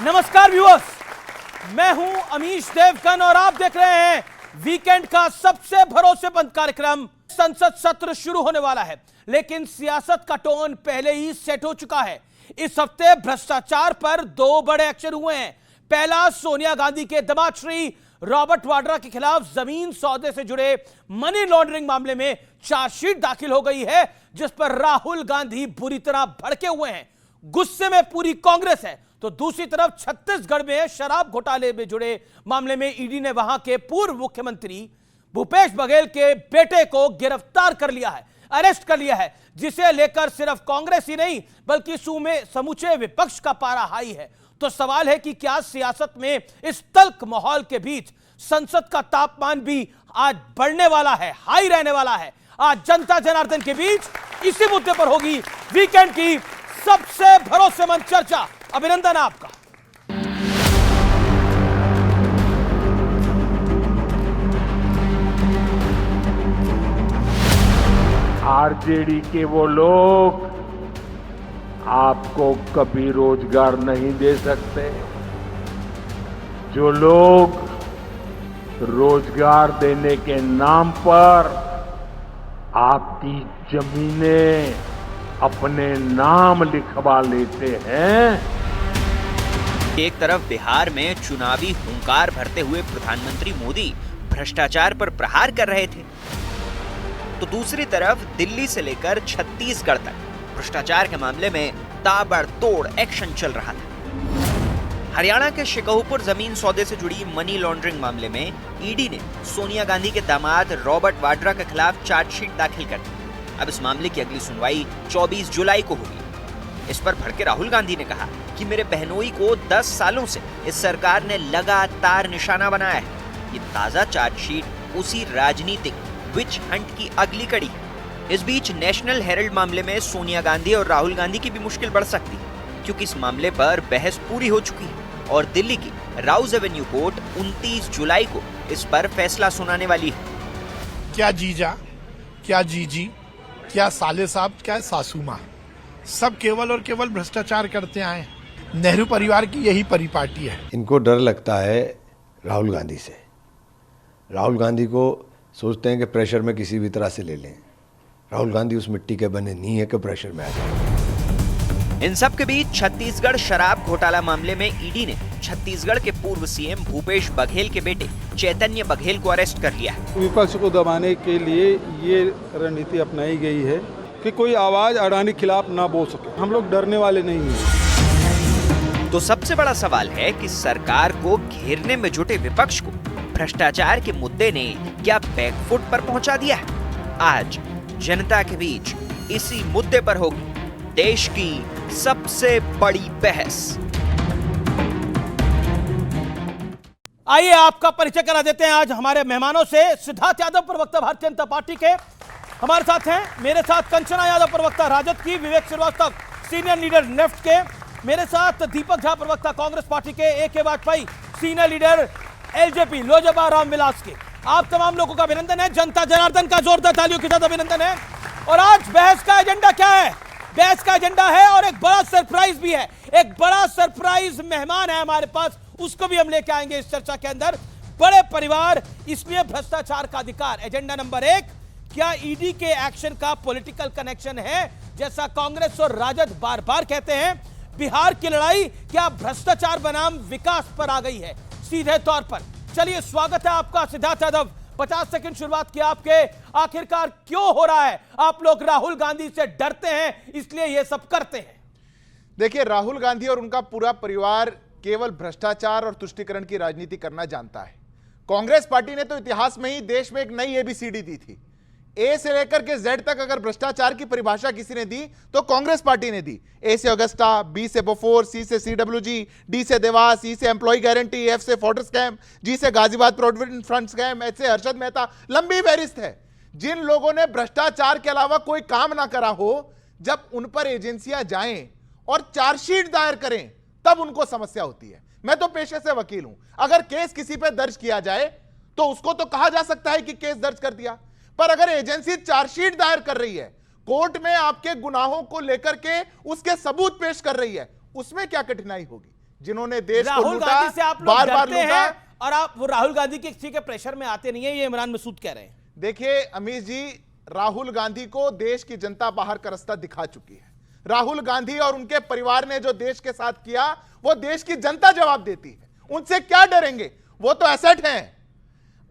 नमस्कार व्यूअर्स, मैं हूं अमीश देवगन और आप देख रहे हैं वीकेंड का सबसे भरोसेमंद कार्यक्रम। संसद सत्र शुरू होने वाला है, लेकिन सियासत का टोन पहले ही सेट हो चुका है। इस हफ्ते भ्रष्टाचार पर दो बड़े एक्शन हुए हैं। पहला, सोनिया गांधी के दामाद श्री रॉबर्ट वाड्रा के खिलाफ जमीन सौदे से जुड़े मनी लॉन्ड्रिंग मामले में चार्जशीट दाखिल हो गई है, जिस पर राहुल गांधी बुरी तरह भड़के हुए हैं। गुस्से में पूरी कांग्रेस है। तो दूसरी तरफ छत्तीसगढ़ में शराब घोटाले में जुड़े मामले में ईडी ने वहां के पूर्व मुख्यमंत्री भूपेश बघेल के बेटे को गिरफ्तार कर लिया है, अरेस्ट कर लिया है, जिसे लेकर सिर्फ कांग्रेस ही नहीं बल्कि समूचे विपक्ष का पारा हाई है। तो सवाल है कि क्या सियासत में इस तल्ख माहौल के बीच संसद का तापमान भी आज बढ़ने वाला है, हाई रहने वाला है। आज जनता जनार्दन के बीच इसी मुद्दे पर होगी वीकेंड की सबसे भरोसेमंद चर्चा। अभिनंदन आपका। आरजेडी के वो लोग आपको कभी रोजगार नहीं दे सकते। जो लोग रोजगार देने के नाम पर आपकी जमीनें अपने नाम लिखवा लेते हैं। एक तरफ बिहार में चुनावी हुंकार भरते हुए प्रधानमंत्री मोदी भ्रष्टाचार पर प्रहार कर रहे थे, तो दूसरी तरफ दिल्ली से लेकर छत्तीसगढ़ तक भ्रष्टाचार के मामले में ताबड़तोड़ एक्शन चल रहा था। हरियाणा के शिकाऊपुर जमीन सौदे से जुड़ी मनी लॉन्ड्रिंग मामले में ईडी ने सोनिया गांधी के दामाद रॉबर्ट वाड्रा के खिलाफ चार्जशीट दाखिल कर दी। अब इस मामले की अगली सुनवाई 24 जुलाई को होगी। इस पर भड़के राहुल गांधी ने कहा कि मेरे बहनोई को 10 सालों से इस सरकार ने लगातार निशाना बनाया है। ये ताजा चार्जशीट उसी राजनीतिक विच हंट की अगली कड़ी है। इस बीच नेशनल हेराल्ड मामले में सोनिया गांधी और राहुल गांधी की भी मुश्किल बढ़ सकती है, क्योंकि इस मामले पर बहस पूरी हो चुकी है और दिल्ली की राउज एवेन्यू कोर्ट 29 जुलाई को इस पर फैसला सुनाने वाली है। क्या जीजा, क्या जीजी, क्या साले साहब, क्या सासू माँ, सब केवल और केवल भ्रष्टाचार करते आए। नेहरू परिवार की यही परिपाटी है। इनको डर लगता है राहुल गांधी से। राहुल गांधी को सोचते हैं कि प्रेशर में किसी भी तरह से ले लें। राहुल गांधी उस मिट्टी के बने नहीं है कि प्रेशर में आ जाए। इन सब के बीच छत्तीसगढ़ शराब घोटाला मामले में ईडी ने छत्तीसगढ़ के पूर्व सीएम भूपेश बघेल के बेटे चैतन्य बघेल को अरेस्ट कर लिया है। विपक्ष को दबाने के लिए ये रणनीति अपनाई गई है कि कोई आवाज अडानी खिलाफ ना बोल सके। हम लोग डरने वाले नहीं हैं। तो सबसे बड़ा सवाल है कि सरकार को घेरने में जुटे विपक्ष को भ्रष्टाचार के मुद्दे ने क्या बैकफुट पर पहुंचा दिया है। आज जनता के बीच इसी मुद्दे पर होगी देश की सबसे बड़ी बहस। आइए आपका परिचय करा देते हैं आज हमारे मेहमानों से। सिद्धार्थ यादव, प्रवक्ता भारतीय जनता पार्टी के, हमारे साथ हैं। मेरे साथ कंचना यादव, प्रवक्ता राजद की। Vivek Srivastava, senior leader left के। मेरे साथ दीपक झा, प्रवक्ता कांग्रेस पार्टी के। AK Vajpayee, senior leader LJP LJP Ramvilas के। आप तमाम लोगों का अभिनंदन है। जनता जनार्दन का जोरदार तालियों के साथ अभिनंदन है। और आज बहस का एजेंडा क्या है? बहस का एजेंडा है और एक बड़ा सरप्राइज भी है। एक बड़ा सरप्राइज मेहमान है हमारे पास, उसको भी हम लेके आएंगे इस चर्चा के अंदर। बड़े परिवार, इसलिए भ्रष्टाचार का अधिकार। एजेंडा नंबर 1, क्या ईडी के एक्शन का पॉलिटिकल कनेक्शन है, जैसा कांग्रेस और राजद बार बार कहते हैं? बिहार की लड़ाई क्या भ्रष्टाचार बनाम विकास पर आ गई है सीधे तौर पर? चलिए, स्वागत है आपका सिद्धार्थ यादव। 50 सेकंड शुरुआत किया आपके। आखिरकार क्यों हो रहा है? आप लोग राहुल गांधी से डरते हैं, इसलिए ये सब करते हैं। देखिए, राहुल गांधी और उनका पूरा परिवार केवल भ्रष्टाचार और तुष्टीकरण की राजनीति करना जानता है। कांग्रेस पार्टी ने तो इतिहास में ही देश में एक नई ABCD दी थी। A से लेकर के Z तक अगर भ्रष्टाचार की परिभाषा किसी ने दी तो कांग्रेस पार्टी ने दी। A से अगस्ता, B से बोफोर, C से CWG, D से देवास, E से एम्प्लॉय गारंटी, F से फोर्ट स्कैम, G से Ghaziabad provident fund scam, H से हर्षद मेहता। लंबी फहरिस्त है। जिन लोगों ने भ्रष्टाचार के अलावा कोई काम ना करा हो, जब उन पर एजेंसियां जाएं और चार्जशीट दायर करें, तब उनको समस्या होती है। मैं तो पेशे से वकील हूं। अगर केस किसी पे दर्ज किया जाए तो उसको तो कहा जा सकता है कि केस दर्ज कर दिया, पर अगर एजेंसी चार्जशीट दायर कर रही है, कोर्ट में आपके गुनाहों को लेकर के उसके सबूत पेश कर रही है, उसमें क्या कठिनाई होगी? जिन्होंने देश को राहुल लूटा, गांधी से आप लोग बार बार डरते लूटा। हैं और आप वो राहुल गांधी के किसी के प्रेशर में आते नहीं है, ये इमरान मसूद कह रहे हैं। देखिए अमीश जी, राहुल गांधी को देश की जनता बाहर का रास्ता दिखा चुकी है। राहुल गांधी और उनके परिवार ने जो देश के साथ किया वो देश की जनता जवाब देती है। उनसे क्या डरेंगे? वो तो एसेट हैं,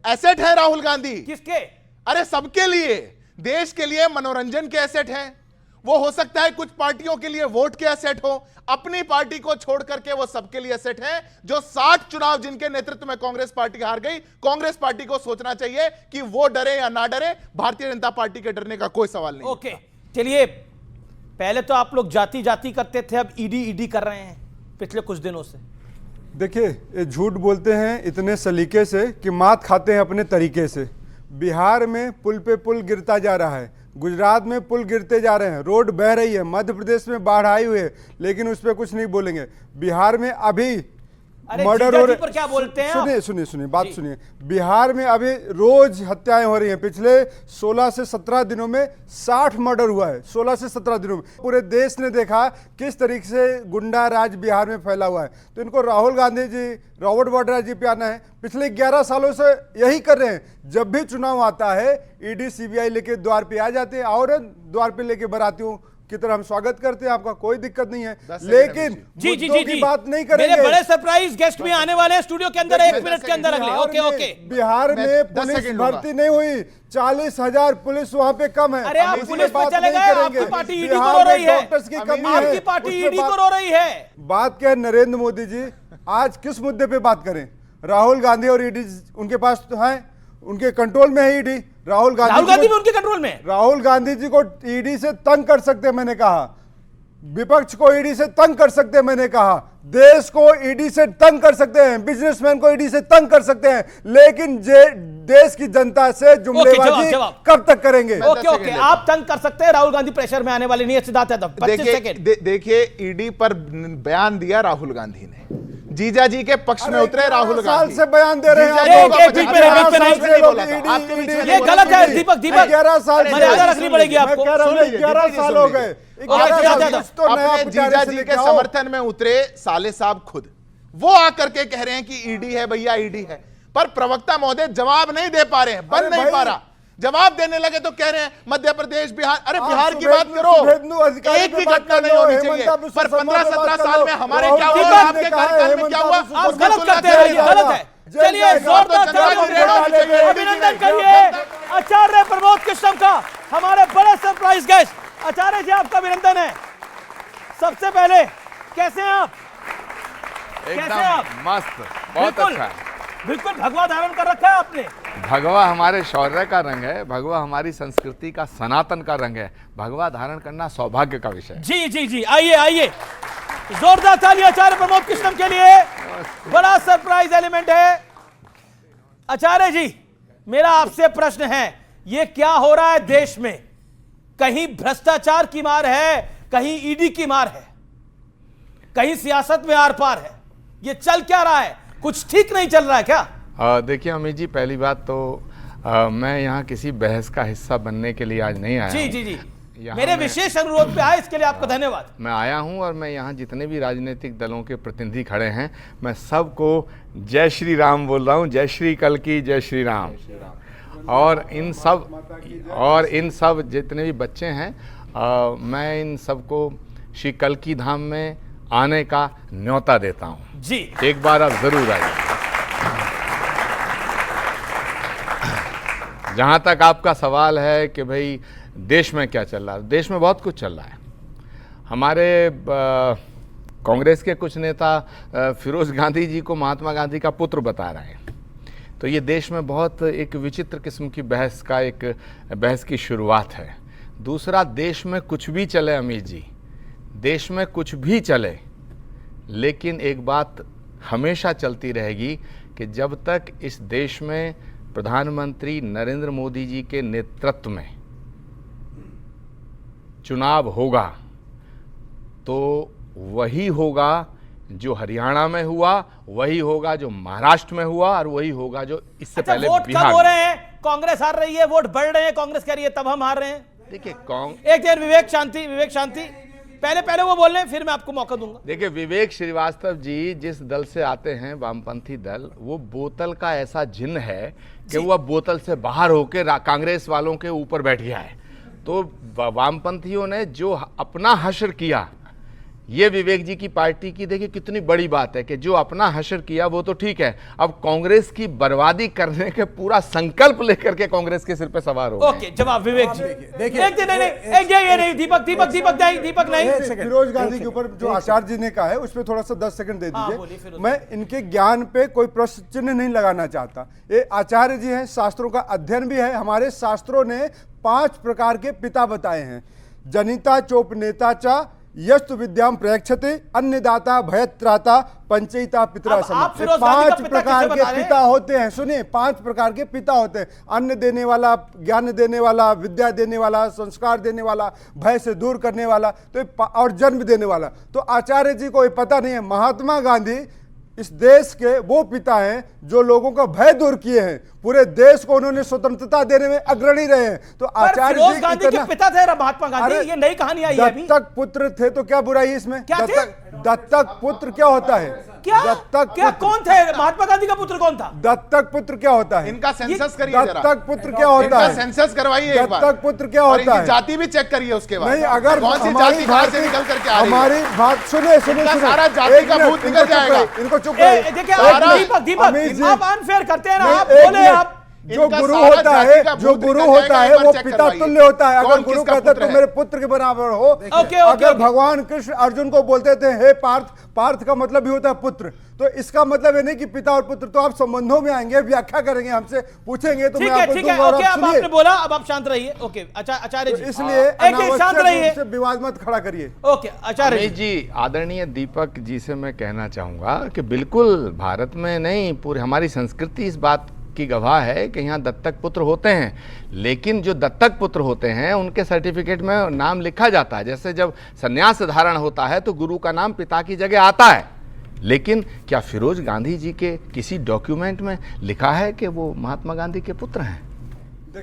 एसेट है राहुल गांधी। किसके? अरे सबके लिए, देश के लिए मनोरंजन के एसेट हैं। वो हो सकता है कुछ पार्टियों के लिए वोट के एसेट हो, अपनी पार्टी को छोड़ करके वो सबके लिए एसेट हैं। जो 60 चुनाव जिनके नेतृत्व में कांग्रेस पार्टी हार गई, कांग्रेस पार्टी को सोचना चाहिए कि वो डरे या ना डरे, भारतीय जनता पार्टी के डरने का कोई सवाल नहीं। ओके, चलिए, पहले तो आप लोग जाति जाति करते थे, अब ईडी ईडी कर रहे हैं पिछले कुछ दिनों से। देखिए, ये झूठ बोलते हैं इतने सलीके से कि मात खाते हैं अपने तरीके से। बिहार में पुल पे पुल गिरता जा रहा है, गुजरात में पुल गिरते जा रहे हैं, रोड बह रही है, मध्य प्रदेश में बाढ़ आई हुई है, लेकिन उस पर कुछ नहीं बोलेंगे। बिहार में अभी मर्डर हो रहे, पर क्या बोलते हैं? सुनिए सुनिए सुनिए बात सुनिए। बिहार में अभी रोज हत्याएं हो रही हैं। पिछले 16 से 17 दिनों में 60 मर्डर हुआ है। 16 से 17 दिनों में पूरे देश ने देखा किस तरीके से गुंडा राज बिहार में फैला हुआ है। तो इनको राहुल गांधी जी, रॉबर्ट वाड्रा जी पे आना है। पिछले 11 सालों से यही कर रहे हैं। जब भी चुनाव आता है, ईडी सीबीआई लेके द्वार पे आ जाते हैं और द्वार पे लेके बरातियों की तरह हम स्वागत करते हैं, आपका कोई दिक्कत नहीं है, लेकिन जी जी मुद्दों जी की जी बात नहीं करेंगे। मेरे बड़े सरप्राइज गेस्ट भी आने वाले हैं स्टूडियो के अंदर, 1 मिनट के अंदर अगले। Okay okay. बिहार में पुलिस भर्ती नहीं हुई, 40,000 पुलिस वहां पे कम है। अरे आप पुलिस पे चले गए, आपकी पार्टी ईडी को रो रही है, डॉक्टर्स की कमी है, आपकी पार्टी ईडी को रो रही है। बात क्या है नरेंद्र मोदी जी, आज किस मुद्दे पे बात करें? राहुल गांधी और ईडी उनके पास तो है, उनके कंट्रोल में है ईडी। राहुल गांधी भी उनके कंट्रोल में। राहुल गांधी जी को ईडी से तंग कर सकते हैं, मैंने कहा। विपक्ष को ईडी से तंग कर सकते हैं, मैंने कहा। देश को ईडी से तंग कर सकते हैं, बिजनेसमैन को ईडी से तंग कर सकते हैं, लेकिन देश की जनता से जुमलेबाजी कब तक करेंगे? ओके ओके, आप तंग कर सकते हैं, राहुल गांधी प्रेशर में आने वाले नहीं है। सिद्धार्थ यादव 25 सेकंड। देखिए, ईडी पर बयान दिया राहुल गांधी ने, जीजा जी के पक्ष में उतरे राहुल गांधी। साल से बयान दे रहे हैं। ये गलत है दीपक, 11 साल मर्यादा रखनी पड़ेगी आपको। 11 साल हो गए। अपने जीजा जी के समर्थन में उतरे साले साहब खुद, वो आकर के कह रहे हैं कि ईडी है भैया, ईडी है। पर प्रवक्ता महोदय जवाब नहीं दे पा रहे हैं, बन नहीं पा रहा। जवाब देने लगे तो कह रहे हैं मध्य प्रदेश, बिहार। अरे बिहार की बात करो, एक भी घटना नहीं होनी चाहिए। पर 15-17 साल में हमारे क्या हुआ, आपके कार्यकाल में क्या हुआ? आप गलत करते हैं, ये गलत है। चलिए, जोरदार तालियां अभिनंदन करिए आचार्य प्रमोद कृष्णम का, हमारे बड़े सरप्राइज गेस्ट। आचार्य जी, आपका अभिनंदन है। सबसे पहले कैसे हैं आप? कैसे आप? मस्त, बहुत अच्छा है। बिल्कुल भगवा धारण कर रखा है आपने। भगवा हमारे शौर्य का रंग है, भगवा हमारी संस्कृति का, सनातन का रंग है। भगवा धारण करना सौभाग्य का विषय है। जी जी जी, आइए आइए, जोरदार ताली आचार्य प्रमोद कृष्णम के लिए। बड़ा सरप्राइज एलिमेंट है। आचार्य जी, मेरा आपसे प्रश्न है, ये क्या हो रहा है देश में? कहीं भ्रष्टाचार की मार है, कहीं ईडी की मार है, कहीं सियासत में आर पार है। ये चल क्या रहा है? कुछ ठीक नहीं चल रहा है क्या? देखिए अमित जी, पहली बात तो मैं यहाँ किसी बहस का हिस्सा बनने के लिए आज नहीं आया। जी जी जी, मेरे विशेष अनुरोध पे आए, इसके लिए आपका धन्यवाद। मैं आया हूँ और मैं यहाँ जितने भी राजनीतिक दलों के प्रतिनिधि खड़े हैं, मैं सबको जय श्री राम बोल रहा हूँ। जय श्री कल की, जय श्री राम। और इन सब जितने भी बच्चे हैं, मैं इन सबको श्री कल की धाम में आने का न्योता देता हूँ जी। एक बार आप जरूर आइए। जहाँ तक आपका सवाल है कि भाई देश में क्या चल रहा है, देश में बहुत कुछ चल रहा है। हमारे कांग्रेस के कुछ नेता फिरोज गांधी जी को महात्मा गांधी का पुत्र बता रहे हैं। तो ये देश में बहुत एक विचित्र किस्म की बहस की शुरुआत है। दूसरा, देश में कुछ भी चले अमित जी, देश में कुछ भी चले, लेकिन एक बात हमेशा चलती रहेगी कि जब तक इस देश में प्रधानमंत्री नरेंद्र मोदी जी के नेतृत्व में चुनाव होगा, तो वही होगा जो हरियाणा में हुआ, वही होगा जो महाराष्ट्र में हुआ, और वही होगा जो इससे पहले वोट बिहार कम हो में। रहे हैं, कांग्रेस हार रही है, वोट बढ़ रहे हैं, कांग्रेस कह रही है तब हम हार रहे हैं। देखिए एक देर विवेक शांति पहले पहले वो बोल रहे हैं, फिर मैं आपको मौका दूंगा। देखिए, विवेक श्रीवास्तव जी जिस दल से आते हैं, वामपंथी दल, वो बोतल का ऐसा जिन्न है कि वो अब बोतल से बाहर होकर कांग्रेस वालों के ऊपर बैठ गया है। तो वामपंथियों ने जो अपना हश्र किया, ये विवेक जी की पार्टी की देखिए कितनी बड़ी बात है कि जो अपना हश्र किया वो तो ठीक है, अब कांग्रेस की बर्बादी करने के पूरा संकल्प लेकर के कांग्रेस के सिर पे सवार हो गए। ओके, जवाब विवेक जी। देखिए, नहीं, दीपक नहीं। फिरोज गांधी के ऊपर जो आचार्य जी ने कहा है उस पर थोड़ा सा 10 सेकंड दे बोलिए दीजिए। फिरोज। मैं इनके ज्ञान पे कोई प्रश्न चिन्ह नहीं लगाना चाहता। ये आचार्य जी हैं, शास्त्रों का अध्ययन भी है। हमारे शास्त्रों ने 5 प्रकार के पिता बताए हैं। जनिता चोप नेता चा, यस्तु विद्याम प्रयक्षते, अन्नदाता भयत्राता, पंचयिता पितरा अब आप सम। फिरोज गांधी का 5 पिता प्रकार किसे के बता रहे हैं? पिता होते हैं। सुनिए, 5 प्रकार के पिता होते हैं। अन्न देने वाला, ज्ञान देने वाला, विद्या देने वाला, संस्कार देने वाला, भय से दूर करने वाला, तो और जन्म देने वाला। तो आचार्य जी को ये पता नहीं है। महात्मा गांधी इस देश के वो पिता हैं जो लोगों का भय दूर किए हैं। पूरे देश को उन्होंने स्वतंत्रता देने में अग्रणी रहे हैं। तो आचार्य फिरोज जी गांधी के पिता थे महात्मा गांधी, ये नई कहानी आई है अभी। दत्तक पुत्र थे तो क्या बुराई है इसमें? क्या थे? दत्तक पुत्र क्या होता है? क्या दत्तक क्या पुत्र। कौन थे? महात्मा गांधी का पुत्र कौन था? दत्तक पुत्र क्या होता है? इनका सेंसस करिए जरा। दत्तक पुत्र क्या होता इनका है? सेंसस करवाइए एक बार। दत्तक पुत्र क्या और होता इनकी है? जाति भी चेक करिए उसके बाद। नहीं, अगर कौन सी हमारी जाति कहां से भारतीय- निकल करके आ रही है। हमारी बात सुने इनका सारा जाति का भूत निकल जाएगा। इनको चुप देखिए, अमीर जी, आप अनफेयर करते हैं ना, नहीं, आप एक बोले मिनट। आप। जो इनका गुरु सारा होता जाति है, का जो भूत गुरु निकल होता जाएगा, है एक वो बार चेक पिता करवाइए। तुल्य होता है। अगर कौन गुरु किसका कहता है पुत्र तो है? मेरे पुत्र के बराबर हो। ओके, अगर ओके। भगवान कृष्ण अर्जुन को बोलते थे हे पार्थ, पार्थ का मतलब भी होता है पुत्र। तो इसका मतलब ये नहीं कि पिता और पुत्र। तो आप संबंधों में आएंगे, व्याख्या करेंगे, हमसे पूछेंगे तो मैं ठीक है, आपको ठीक है, दूंगा और ओके, आप अब आपने सुनिए। बोला, अब आप शांत रहिए। ओके, आचार्य जी, इसलिए एक शांत अनावश्यक रहिए। रूप से विवाद मत खड़ा करिए। ओके, आचार्य अमित जी, जी, आदरणीय दीपक जी से मैं कहना चाहूँगा कि बिल्कुल भारत में नहीं, पूरी हमारी संस्कृति इस बात की गवाह है कि यहाँ दत्तक पुत्र होते हैं। लेकिन जो दत्तक पुत्र होते हैं उनके सर्टिफिकेट में नाम लिखा जाता है। जैसे जब संन्यास धारण होता है तो गुरु का नाम पिता की जगह आता है। लेकिन क्या फिरोज गांधी जी के किसी डॉक्यूमेंट में लिखा है कि वो महात्मा गांधी के पुत्र हैं?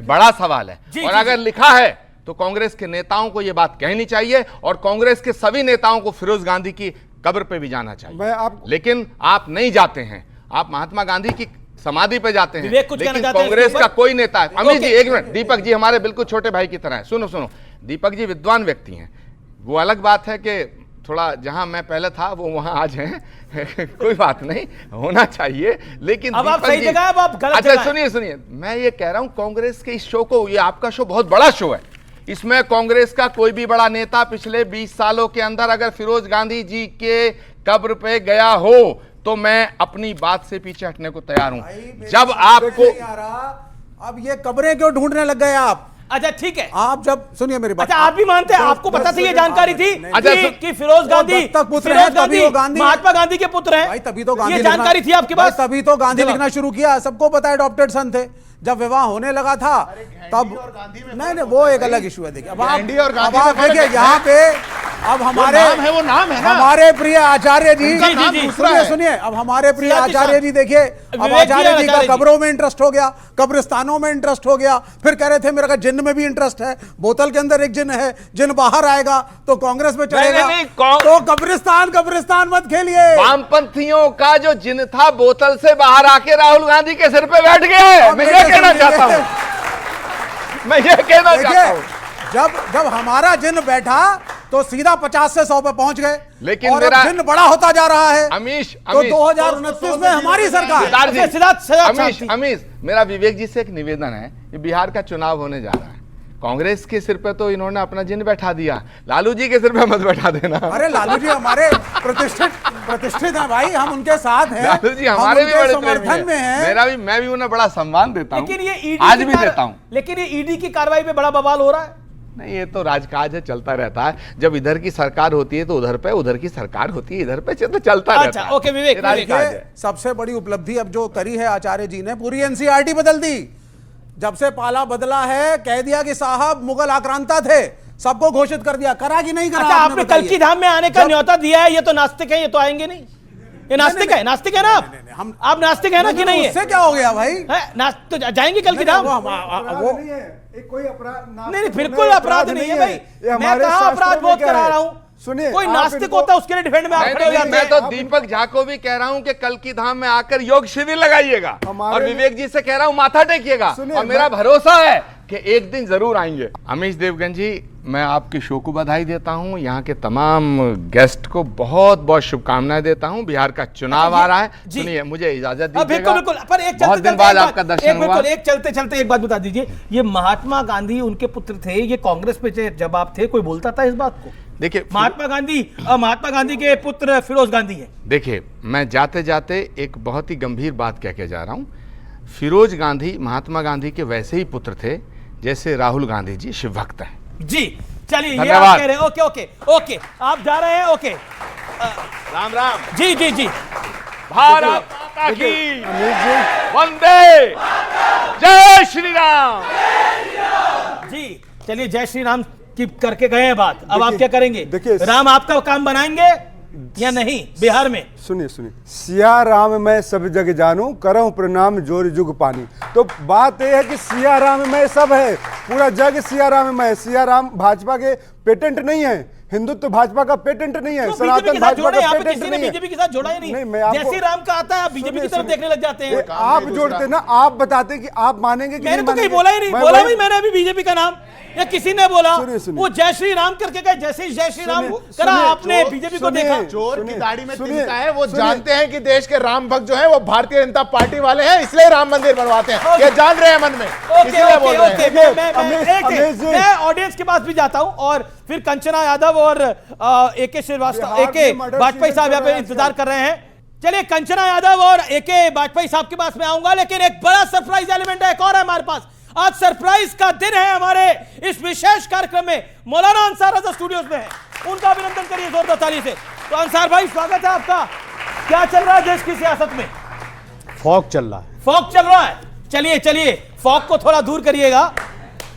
बड़ा सवाल है। जी, और जी, अगर लिखा है तो कांग्रेस के नेताओं को यह बात कहनी चाहिए और कांग्रेस के सभी नेताओं को फिरोज गांधी की कब्र पे भी जाना चाहिए। लेकिन आप नहीं जाते हैं, आप महात्मा गांधी की समाधि पे जाते हैं। विवेक कुछ कहना लेकिन चाहते हैं कांग्रेस इसके का ऊपर? कोई नेता है। अमित जी, ओके। एक मिनट। दीपक जी हमारे बिल्कुल छोटे भाई की तरह है। सुनो सुनो, दीपक जी विद्वान व्यक्ति हैं। वो अलग बात है कि थोड़ा जहां मैं पहले था वो वहां आज हैं कोई बात नहीं, होना चाहिए। लेकिन अब आप दीपक सही जी- जगह हैं, अब आप गलत अच्छा जगह हैं। सुनिए सुनिए, मैं ये कह रहा हूं कांग्रेस के इस शो को, ये आपका शो बहुत बड़ा शो है। इसमें कांग्रेस का कोई भी बड़ा नेता पिछले 20 सालों के अंदर अगर फिरोज गांधी जी के कब्र पे गया हो तो मैं अपनी बात से पीछे हटने को तैयार हूं। जब आपको अब ये कब्रें क्यों ढूंढने लग गए आप? अच्छा ठीक है, आप जब सुनिए मेरी बात। अच्छा आप भी मानते हैं, आपको पता थी ये जानकारी थी अच्छा, कि फिरोज गांधी दत्तक पुत्र हैं, तभी वो गांधी महात्मा गांधी के पुत्र हैं? भाई तभी तो गांधी ये लिखना- जानकारी थी आपके भाई पास? तभी तो गांधी जवाब। लिखना शुरू किया। सबको पता है अडॉप्टेड सन थे। जब विवाह होने लगा था तब नहीं, वो एक अलग इशू है। देखिए अब आप घैंडी और गांधी अब आप में फर्क देखिए है। यहाँ पे अब हमारे नाम है, वो नाम है ना। हमारे प्रिय आचार्य जी उनका नाम दूसरा सुनिए है। सुनिए, अब हमारे प्रिय सियासी आचार्य साहब। जी देखिए, अब विवेक जी, आचार्य जी का आचार्य जी। कब्रों में इंटरेस्ट हो गया, कब्रिस्तानों में इंटरेस्ट हो गया। फिर कह रहे थे मेरा जिन्न में भी इंटरेस्ट है, बोतल के अंदर एक जिन्न है, जिन्न बाहर आएगा तो कांग्रेस में चलेगा। नहीं, तो कब्रिस्तान मत खेलिए। वामपंथियों का जो जिन था बोतल से बाहर आके राहुल गांधी के सिर पे बैठ गया है। मैं ये कहना चाहता हूं, मैं ये कहना चाहता हूं। जब हमारा जिन्न बैठा तो सीधा 50 से 100 पे पहुंच गए। लेकिन और मेरा- अब जिन्न बड़ा होता जा रहा है। अमीश, तो 2029 में हमारी सरकार। सिद्धार्थ जी, सिद्धार्थ, अमीश, मेरा विवेक जी से एक निवेदन है, ये बिहार का चुनाव होने जा रहा है। कांग्रेस के सिर पे तो इन्होंने अपना जिन्न बैठा दिया, लालू जी के सिर पे मत बैठा देना। अरे लालू जी हमारे प्रतिष्ठित हैं भाई, हम उनके साथ हैं। लालू जी हम हमारे भी उनके बड़े समर्थन प्रेमी में हैं। हैं। मैं भी उन्हें बड़ा सम्मान देता हूं। लेकिन ये ईडी आज भी देता हूं। लेकिन ये ईडी की कार्रवाई पे बड़ा बवाल हो रहा है। नहीं, ये तो राजकाज है, चलता रहता है। जब इधर की सरकार होती है तो उधर पे, उधर की सरकार होती है इधर पे, तो चलता रहता अच्छा, है। ओके, विवेक, ये राजकाज देखिए, है। सबसे बड़ी उपलब्धि अब जो करी है आचार्य जी ने, पूरी एनसीईआरटी बदल दी। जब से पाला बदला है, कह दिया कि साहब मुगल आक्रांता थे, सबको घोषित कर दिया। करा कि नहीं करा? अच्छा आपने बताइए। कल की धाम में आने का न्योता दिया है, ये तो नास्तिक है, ये तो आएंगे नहीं। ये नास्तिक है, नास्तिक है ना आप? आप नास्तिक है ना कि नहीं है? उससे क्या हो गया भाई? तो जाएंगे कल की धाम? वो नहीं है, कोई अपराध नहीं, बिल्कुल अपराध नहीं है भाई। मैं कहां अपराध बोध करा रहा हूं? सुनिए, कोई आप नास्तिक इनको- होता है उसके लिए डिफेंड में आप खड़े हो जाते मैं हैं। तो दीपक झा को भी कह रहा हूं कि कल की धाम में आकर योग शिविर लगाइएगा और विवेक जी से कह रहा हूं माथा टेकिएगा और मेरा भरोसा है कि एक दिन जरूर आएंगे। अमीश देवगन जी, मैं आपके शो को बधाई देता हूं, यहाँ के तमाम गेस्ट को बहुत बहुत शुभकामनाएं देता हूं। बिहार का चुनाव आ रहा है, सुनिए मुझे इजाजत दीजिएगा। बिल्कुल बिल्कुल, पर एक बहुत दिन बाद आपका दर्शन हुआ। एक चलते चलते एक बात बता दीजिए, ये महात्मा गांधी उनके पुत्र थे, ये कांग्रेस पे जब आप थे कोई बोलता था इस बात को? देखिए, महात्मा गांधी के पुत्र फिरोज गांधी है। देखिए, मैं जाते जाते एक बहुत ही गंभीर बात कह के जा रहा हूं। फिरोज गांधी महात्मा गांधी के वैसे ही पुत्र थे जैसे राहुल गांधी जी शिव भक्त हैं। जी चलिए, ये आप धन्यवाद। कह रहे हैं। ओके ओके ओके, आप जा रहे हैं। ओके, राम राम। जी जी जी, भारत माता की अमित जी, वंदे, जय श्री राम। जी चलिए, जय श्री राम की करके गए हैं बात, अब आप क्या करेंगे? देखिए, राम आपका काम बनाएंगे या नहीं बिहार में? सुनिए सुनिए, सिया राम मैं सब जग जानू, करऊं प्रणाम जोर जुग पानी। तो बात यह है कि सिया राम में सब है, पूरा जग सिया राम में। सिया राम भाजपा के पेटेंट नहीं है, हिंदुत्व भाजपा का पेटेंट नहीं है, तो सनातन बीजेपी के साथ भाजपा जोड़े, का यहाँ पे पेटेंट किसी ने नहीं है। बीजेपी के साथ जोड़ा ही नहीं। मैं आपको- जैसे राम का आता है आप बीजेपी की तरफ देखने लग जाते हैं। आप जोड़ते ना, आप बताते हैं कि आप मानेंगे कि मैंने नहीं तो कहीं मानेंगे। बोला ही नहीं, मैं बोला वही- भी मैंने अभी बीजेपी का नाम या किसी ने बोला? सुनिए, सुनिए। वो जय श्री राम करके गए, जैसे ही जय श्री राम करा आपने बीजेपी को देखा। चोर की दाढ़ी में सुनिए, तिनका है, वो सुनिए। जानते हैं कि देश के राम भक्त जो है वो भारतीय जनता पार्टी वाले हैं, इसलिए राम मंदिर बनवाते हैं। ये जान रहे हैं मन में, ओके इसलिए बोल ओके रहे ओके, हैं। मैं ऑडियंस के पास भी जाता हूं और फिर कंचना यादव और एके श्रीवास्तव, बिहार एके में मर्डर वाजपेयी साहब यहाँ पे सीजन इंतजार कर रहे हैं। चलिए, कंचना यादव और एके वाजपेयी साहब के पास मैं आऊंगा, लेकिन एक बड़ा सरप्राइज एलिमेंट है, एक और है हमारे पास। आज सरप्राइज का दिन है हमारे इस विशेष कार्यक्रम में। मौलाना अंसार रजा स्टूडियोज में है, उनका अभिनंदन करिए जोरदार ताली से। तो अंसार भाई, स्वागत है आपका। क्या चल रहा है देश की सियासत में? फॉग चल रहा है। फॉग चल रहा है। चलिए चलिए, फॉग को थोड़ा दूर करिएगा।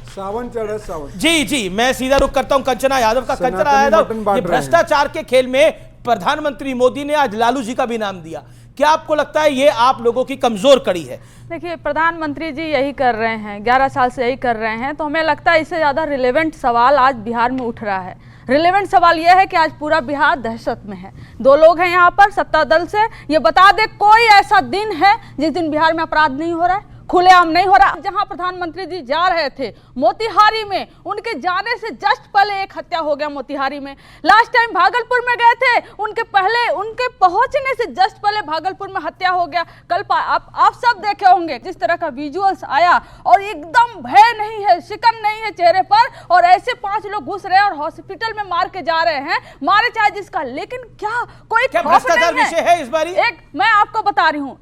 सावन चढ़ रहा है, सावन। जी जी, मैं सीधा रुख करता हूं कंचना यादव का। सनातनी कंचना यादव, मटन बांट ये रहे हैं। भ्रष्टाचार के खेल में प्रधानमंत्री मोदी ने आज लालू जी का भी नाम दिया। क्या आपको लगता है ये आप लोगों की कमजोर कड़ी है? देखिए, प्रधानमंत्री जी यही कर रहे हैं, 11 साल से यही कर रहे हैं, तो हमें लगता है इससे ज़्यादा रिलेवेंट सवाल आज बिहार में उठ रहा है। रिलेवेंट सवाल यह है कि आज पूरा बिहार दहशत में है। दो लोग हैं यहाँ पर सत्ता दल से, ये बता दे कोई ऐसा दिन है जिस दिन बिहार में अपराध नहीं हो रहा है, खुलेआम नहीं हो रहा। जहां प्रधानमंत्री जी जा रहे थे मोतिहारी में, उनके जाने से जस्ट पहले एक हत्या हो गया मोतिहारी में। लास्ट टाइम भागलपुर में गए थे, उनके पहुंचने से जस्ट पहले भागलपुर में हत्या हो गया। कल आप सब देखे होंगे जिस तरह का विजुअल्स आया, और एकदम भय नहीं है, शिकन नहीं है चेहरे पर, और ऐसे 5 लोग घुस रहे हैं और हॉस्पिटल में मार के जा रहे हैं, मारे चाहे जिसका। लेकिन क्या कोई भ्रष्टाचार विषय है इस बारी? एक मैं आपको बता रही हूँ,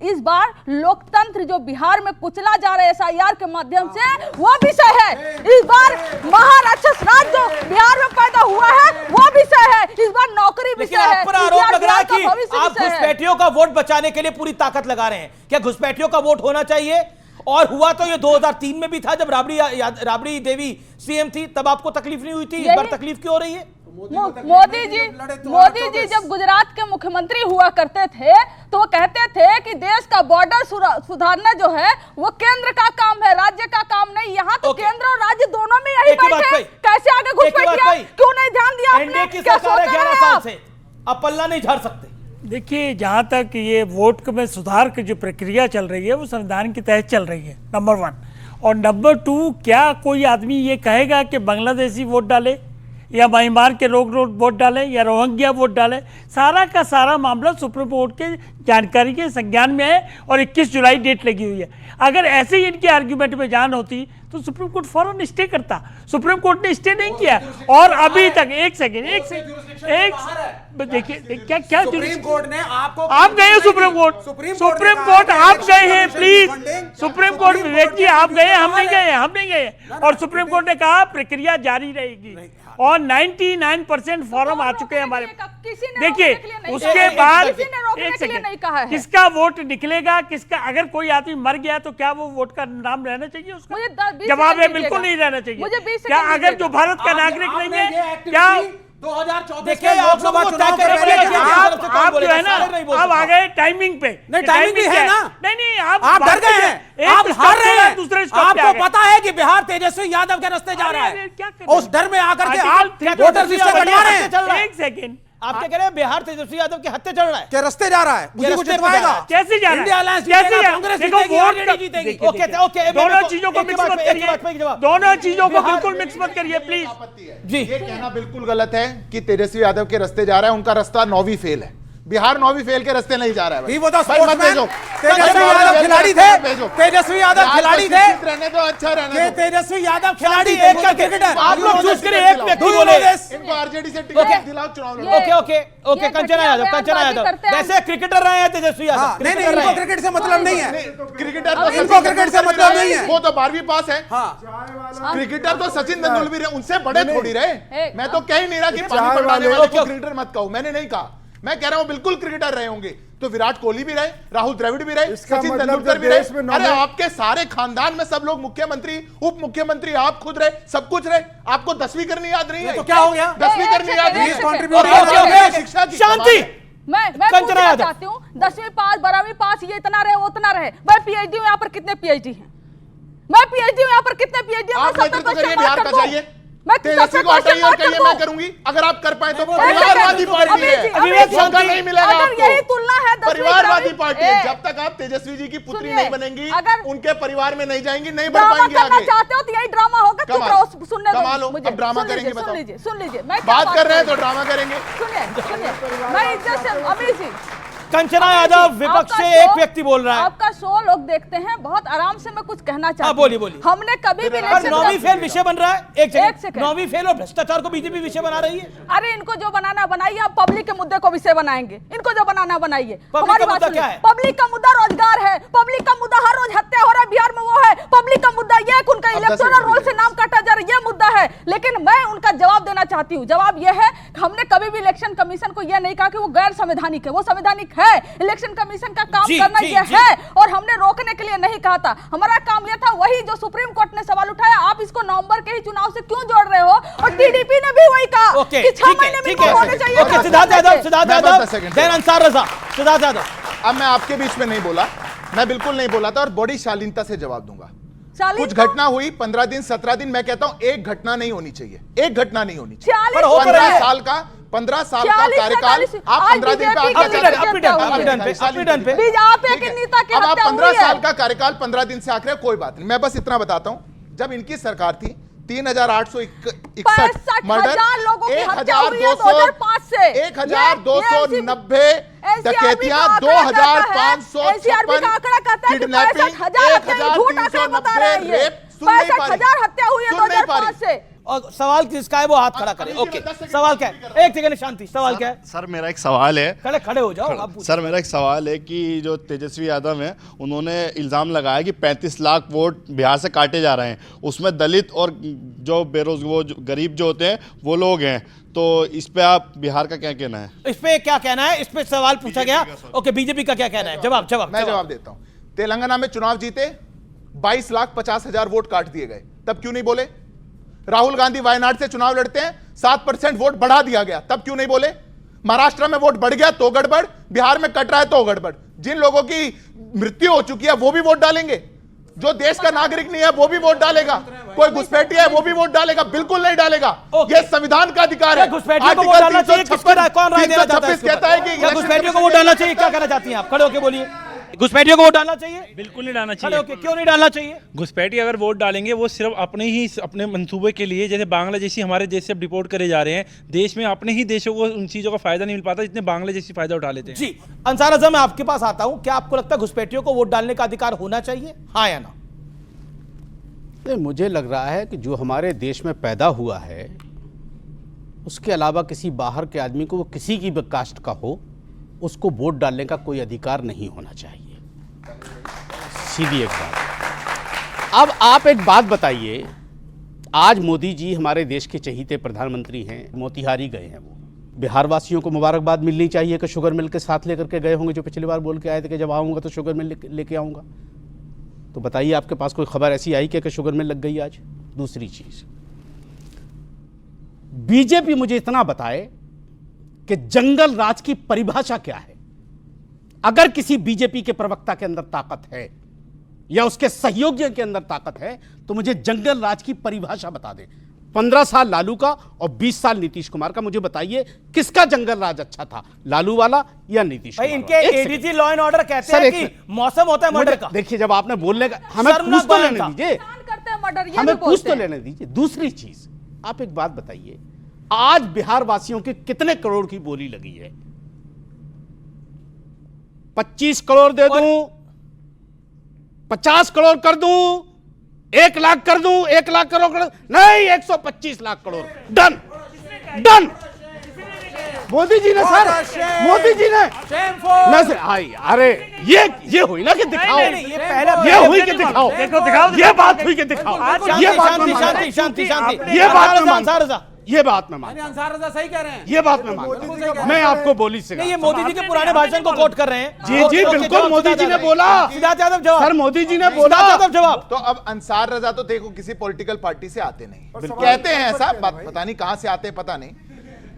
इस बार लोकतंत्र जो बिहार में कुचला जा रहा है SIR के माध्यम से, वो विषय है। इस बार महाराक्षस राज जो बिहार में पैदा हुआ है वो विषय है। इस बार नौकरी विषय है। आप पर आरोप लग रहा है कि आप घुसपैठियों का वोट बचाने के लिए पूरी ताकत लगा रहे हैं। क्या घुसपैठियों का वोट होना चाहिए? और हुआ तो ये 2003 में भी था, जब राबड़ी देवी CM थी, तब आपको तकलीफ नहीं हुई थी। इस बार तकलीफ क्यों हो रही है? मोदी जी जब गुजरात के मुख्यमंत्री हुआ करते थे तो वो कहते थे कि देश का बॉर्डर सुधारना जो है वो केंद्र का काम है, राज्य का काम नहीं। यहाँ तो केंद्र और राज्य दोनों में यही बैठे, कैसे आगे घुसपैठिया? क्यों नहीं ध्यान दिया एनडीए की सरकार है 11 साल से, अब पल्ला नहीं झाड़ सकते। देखिए, जहाँ तक ये वोट में सुधार की जो प्रक्रिया चल रही है वो संविधान के तहत चल रही है, नंबर 1। और नंबर 2, क्या कोई आदमी ये कहेगा कि बांग्लादेशी वोट डाले या म्यांमार के लोग वोट डालें या रोहिंग्या वोट डालें? सारा का सारा मामला सुप्रीम कोर्ट के जानकारी के संज्ञान में है और 21 जुलाई डेट लगी हुई है। अगर ऐसे ही इनके आर्ग्यूमेंट में जान होती तो सुप्रीम कोर्ट फौरन स्टे करता। सुप्रीम कोर्ट ने स्टे नहीं किया, और अभी तक एक सेकंड देखिए क्या सुप्रीम कोर्ट ने आपको, आप गए हैं सुप्रीम कोर्ट आप गए हैं, प्लीज सुप्रीम कोर्ट, विवेक जी आप गए, हम नहीं गए। और सुप्रीम कोर्ट ने कहा प्रक्रिया जारी रहेगी, और 99% फॉर्म आ चुके हैं हमारे। देखिए, उसके बाद एक सेकंड, किसका वोट निकलेगा, किसका, अगर कोई आदमी मर गया तो क्या वो वोट का नाम रहना चाहिए उसका? जवाब है बिल्कुल नहीं रहना चाहिए। क्या अगर जो भारत का नागरिक नहीं है, क्या 2014 देखिए, आप लोगों को तय करने के लिए आप जो है ना अब आ गए टाइमिंग पे। नहीं, टाइमिंग भी है ना। नहीं आप डर गए हैं, आप हार रहे हैं। दूसरे आपको पता है कि बिहार तेजस्वी यादव के रास्ते जा रहा है, उस डर में आकर के आप वोटर लिस्ट कटवा रहे हैं। एक सेकंड, आप क्या कह रहे हैं बिहार तेजस्वी यादव के हत्या चल रहा है? क्या रास्ते जा रहा है? उसी को जितवाएगा। कैसे जा रहा है? इंडिया अलायंस कैसे जीतेगा, कांग्रेस जीतेगी, आरजेडी जीतेगी। ओके, दोनों चीजों को मिक्स मत करिए, दोनों चीजों को बिल्कुल मिक्स मत करिए प्लीज। जी, ये कहना बिल्कुल गलत है कि तेजस्वी यादव के रास्ते जा रहा है। उनका रास्ता 9वीं फेल है। बिहार 9वीं फेल के रास्ते नहीं जा रहा है। वो तो स्पोर्ट्समैन तेजस्वी यादव खिलाड़ी थे, तेजस्वी यादव खिलाड़ी थे, रहने दो, अच्छा रहने दो। तेजस्वी यादव खिलाड़ी एक का क्रिकेटर आप लोग चूज करिए, एक व्यक्ति बोले। इनको आरजेडी से टिकट दिलाओ, चुनाव लड़ो। ओके, कंचना यादव वैसे क्रिकेटर रहे हैं तेजस्वी यादव। नहीं, इनको क्रिकेट से मतलब नहीं है, क्रिकेटर तो इनको क्रिकेट से मतलब नहीं है। वो तो 12वीं पास है। क्रिकेटर तो सचिन तेंदुलकर रहे, उनसे बड़े थोड़ी रहे। मैं तो कह ही नहीं रहा कि पानी पटाने वाले को क्रिकेटर मत कहो, मैंने नहीं कहा। मैं कह रहा हूं बिल्कुल क्रिकेटर रहे होंगे। तो विराट कोहली भी रहे, राहुल द्रविड़ भी रहे, सचिन तेंदुलकर भी रहे। अरे आपके सारे खानदान में सब लोग मुख्यमंत्री, उप मुख्यमंत्री, आप खुद रहे, सब कुछ रहे। आपको 10वीं करनी याद नहीं है? तो क्या हो गया? 10वीं करनी याद नहीं है? शिक्षा की शांति। मैं पूछना चाहती हूँ, 10वीं पास, 12वीं पास, ये इतना रहे, वो उतना रहे। मैं पीएचडी हूँ, यहाँ पर कितने पीएचडी हैं? मैं पीएचडी हूँ, यहाँ पर कितने पीएचडी हैं? आप नेतृत्व करिए, बिहार का चाहिए। तेजस्वी को हटाइए और कहिए मैं करूंगी। अगर आप कर पाए तो परिवारवादी पार्टी है, मौका नहीं मिलेगा आपको। यही तुलना है परिवारवादी पार्टी है। जब तक आप तेजस्वी जी की पुत्री नहीं बनेंगी, उनके परिवार में नहीं जाएंगी, नहीं बढ़ पाएंगी आगे। चाहते हो तो यही ड्रामा होगा। चुप रहो, सुनने दो। कमाल हो, अब ड्रामा करेंगे, बताओ। सुन लीजिए, मैं बात कर रहे हैं तो ड्रामा करेंगे। सुनिए, मैं इज्जत से, अमीर जी, कंचना यादव विपक्ष से एक व्यक्ति बोल रहा है। आपका शो लोग देखते हैं, बहुत आराम से मैं कुछ कहना चाहती हूं। बोलिए। हमने कभी भी 9वीं फेल विषय बन रहा है। एक सेकंड, 9वीं फेल और भ्रष्टाचार को बीजेपी विषय बना रही है। अरे इनको जो बनाना बनाइए, आप पब्लिक के मुद्दे को विषय बनाएंगे। इनको जो बनाना बनाइए। हमारी बात क्या है? पब्लिक का मुद्दा रोजगार है, पब्लिक का मुद्दा हर रोज हत्या हो रहा है बिहार में, वो है पब्लिक का मुद्दा। ये उनका इलेक्टोरल रोल से नाम काटा जा रहा है, ये मुद्दा है। लेकिन मैं उनका जवाब देना चाहती हूँ। जवाब यह है, हमने कभी भी इलेक्शन कमीशन को यह नहीं कहा कि वो गैर संवैधानिक है। वो संवैधानिक है। इलेक्शन कमीशन का काम करना यह है, और हमने रोकने के लिए नहीं कहा था। हमारा काम यह था, वही जो सुप्रीम कोर्ट ने सवाल उठाया, आप इसको नवंबर के ही चुनाव से क्यों जोड़ रहे हो? और टीडीपी ने भी वही कहा कि 6 महीने में होने चाहिए। सिद्धार्थ यादव, देन अंसार रजा। सिद्धार्थ यादव, अब मैं आपके बीच में नहीं बोला, मैं बिल्कुल नहीं बोला था, और बड़ी शालीनता से जवाब दूंगा। कुछ घटना हुई 15 दिन 17 दिन, मैं कहता हूं एक घटना नहीं होनी चाहिए, एक घटना नहीं होनी चाहिए। 15 साल का कार्यकाल, आप 15 दिन पे, अब आप 15 साल का कार्यकाल 15 दिन से आखिर, कोई बात नहीं। मैं बस इतना बताता हूं, जब इनकी सरकार थी 3861 मर्डर, 1290 डकैतियां, 2556 किडनैपिंग, 1390 रेप। 65,000 हत्या हुई है 2005 से। और सवाल किसका है वो हाथ खड़ा करें। ओके, सवाल क्या है? एक सेकंड शांति, सवाल क्या है? सर मेरा एक सवाल है। खड़े हो जाओ आप। सर मेरा एक सवाल है कि जो तेजस्वी यादव हैं, उन्होंने इल्ज़ाम लगाया कि 35 लाख वोट बिहार से काटे जा रहे हैं, उसमें दलित और जो वो गरीब जो होते हैं वो लोग हैं। तो इस पे आप बिहार का क्या कहना है? इस पे क्या कहना है? इस पे सवाल पूछा गया। ओके, बीजेपी का क्या कहना है? जवाब मैं जवाब देता हूं। तेलंगाना में चुनाव जीते, 22,50,000 वोट काट दिए गए, तब क्यों नहीं बोले? राहुल गांधी वायनाड से चुनाव लड़ते हैं, 7% वोट बढ़ा दिया गया, तब क्यों नहीं बोले? महाराष्ट्र में वोट बढ़ गया तो गड़बड़, बिहार में कट रहा है तो गड़बड़। जिन लोगों की मृत्यु हो चुकी है वो भी वोट डालेंगे, जो देश का नागरिक नहीं है वो भी वोट डालेगा, कोई घुसपैठिया है वो भी वोट डालेगा? बिल्कुल नहीं डालेगा। ये संविधान का अधिकार है। घुसपैठियों को वोट डालना चाहिए, कौन राय देना चाहता है? कहता है कि घुसपैठियों को वोट डालना चाहिए, क्या कहना चाहती हैं आप? खड़े होकर बोलिए। घुसपैठियों को वोट डालना चाहिए? बिल्कुल नहीं डालना चाहिए। क्यों नहीं डालना चाहिए? घुसपैठी अगर वोट डालेंगे वो सिर्फ अपने मंसूबे के लिए, जैसे बांग्लादेशी हमारे देश से डिपोर्ट करे जा रहे हैं, देश में अपने ही देशों को उन चीज़ों का फायदा नहीं मिल पाता जितने बांग्लादेशी फायदा उठा लेते हैं। जी, अंसार रज़ा, मैं आपके पास आता हूं। क्या आपको लगता है घुसपैठियों को वोट डालने का अधिकार होना चाहिए, हाँ या ना? मुझे लग रहा है कि जो हमारे देश में पैदा हुआ है, उसके अलावा किसी बाहर के आदमी को, वो किसी की भी कास्ट का हो, उसको वोट डालने का कोई अधिकार नहीं होना चाहिए। सीधी एक बात। अब आप एक बात बताइए, आज मोदी जी हमारे देश के चहीते प्रधानमंत्री हैं, मोतिहारी गए हैं। वो बिहार वासियों को मुबारकबाद मिलनी चाहिए कि शुगर मिल के साथ लेकर के गए होंगे, जो पिछली बार बोल के आए थे कि जब आऊँगा तो शुगर मिल लेके आऊँगा। तो बताइए, आपके पास कोई खबर ऐसी आई कि शुगर मिल लग गई आज? दूसरी चीज़, बीजेपी मुझे इतना बताए कि जंगल राज की परिभाषा क्या है। अगर किसी बीजेपी के प्रवक्ता के अंदर ताकत है या उसके सहयोगियों के अंदर ताकत है तो मुझे जंगल राज की परिभाषा बता दें। 15 साल लालू का और 20 साल नीतीश कुमार का, मुझे बताइए किसका जंगल राज अच्छा था, लालू वाला या नीतीश भाई? कुमार इनके वाला? एडीजी लॉ एंड ऑर्डर कहते हैं कि मौसम होता है मर्डर का। देखिए, जब आपने बोलने का हमें पूछ तो लेने दीजिए, हमें पूछ तो लेने दीजिए। दूसरी चीज, आप एक बात बताइए, आज बिहार वासियों के कितने करोड़ की बोली लगी है? 25 करोड़ दे दूं, 50 करोड़ कर दूं, 1 लाख कर दूं, 1 लाख करोड़ कर, नहीं 125 लाख करोड़। Done done. मोदी जी ने सर, मोदी जी ने अरे ये हुई ना कि दिखाओ, ये हुई कि दिखाओ, ये बात हुई कि दिखाओ, ये बात में शांति शांति शांति, ये बात में अंसार रज़ा, ये बात में मान, अंसार रज़ा सही कह रहे हैं, ये बात में मान। मैं आपको बोली से, नहीं, ये मोदी जी के पुराने भाषण को कोट कर रहे हैं। जी जी बिल्कुल, मोदी जी ने बोला। सिद्धार्थ यादव जवाब, सर मोदी जी ने बोला। सिद्धार्थ यादव जवाब। तो अब अंसार रजा तो देखो किसी पॉलिटिकल पार्टी से आते नहीं, कहते हैं ऐसा, पता नहीं कहां से आते हैं, पता नहीं,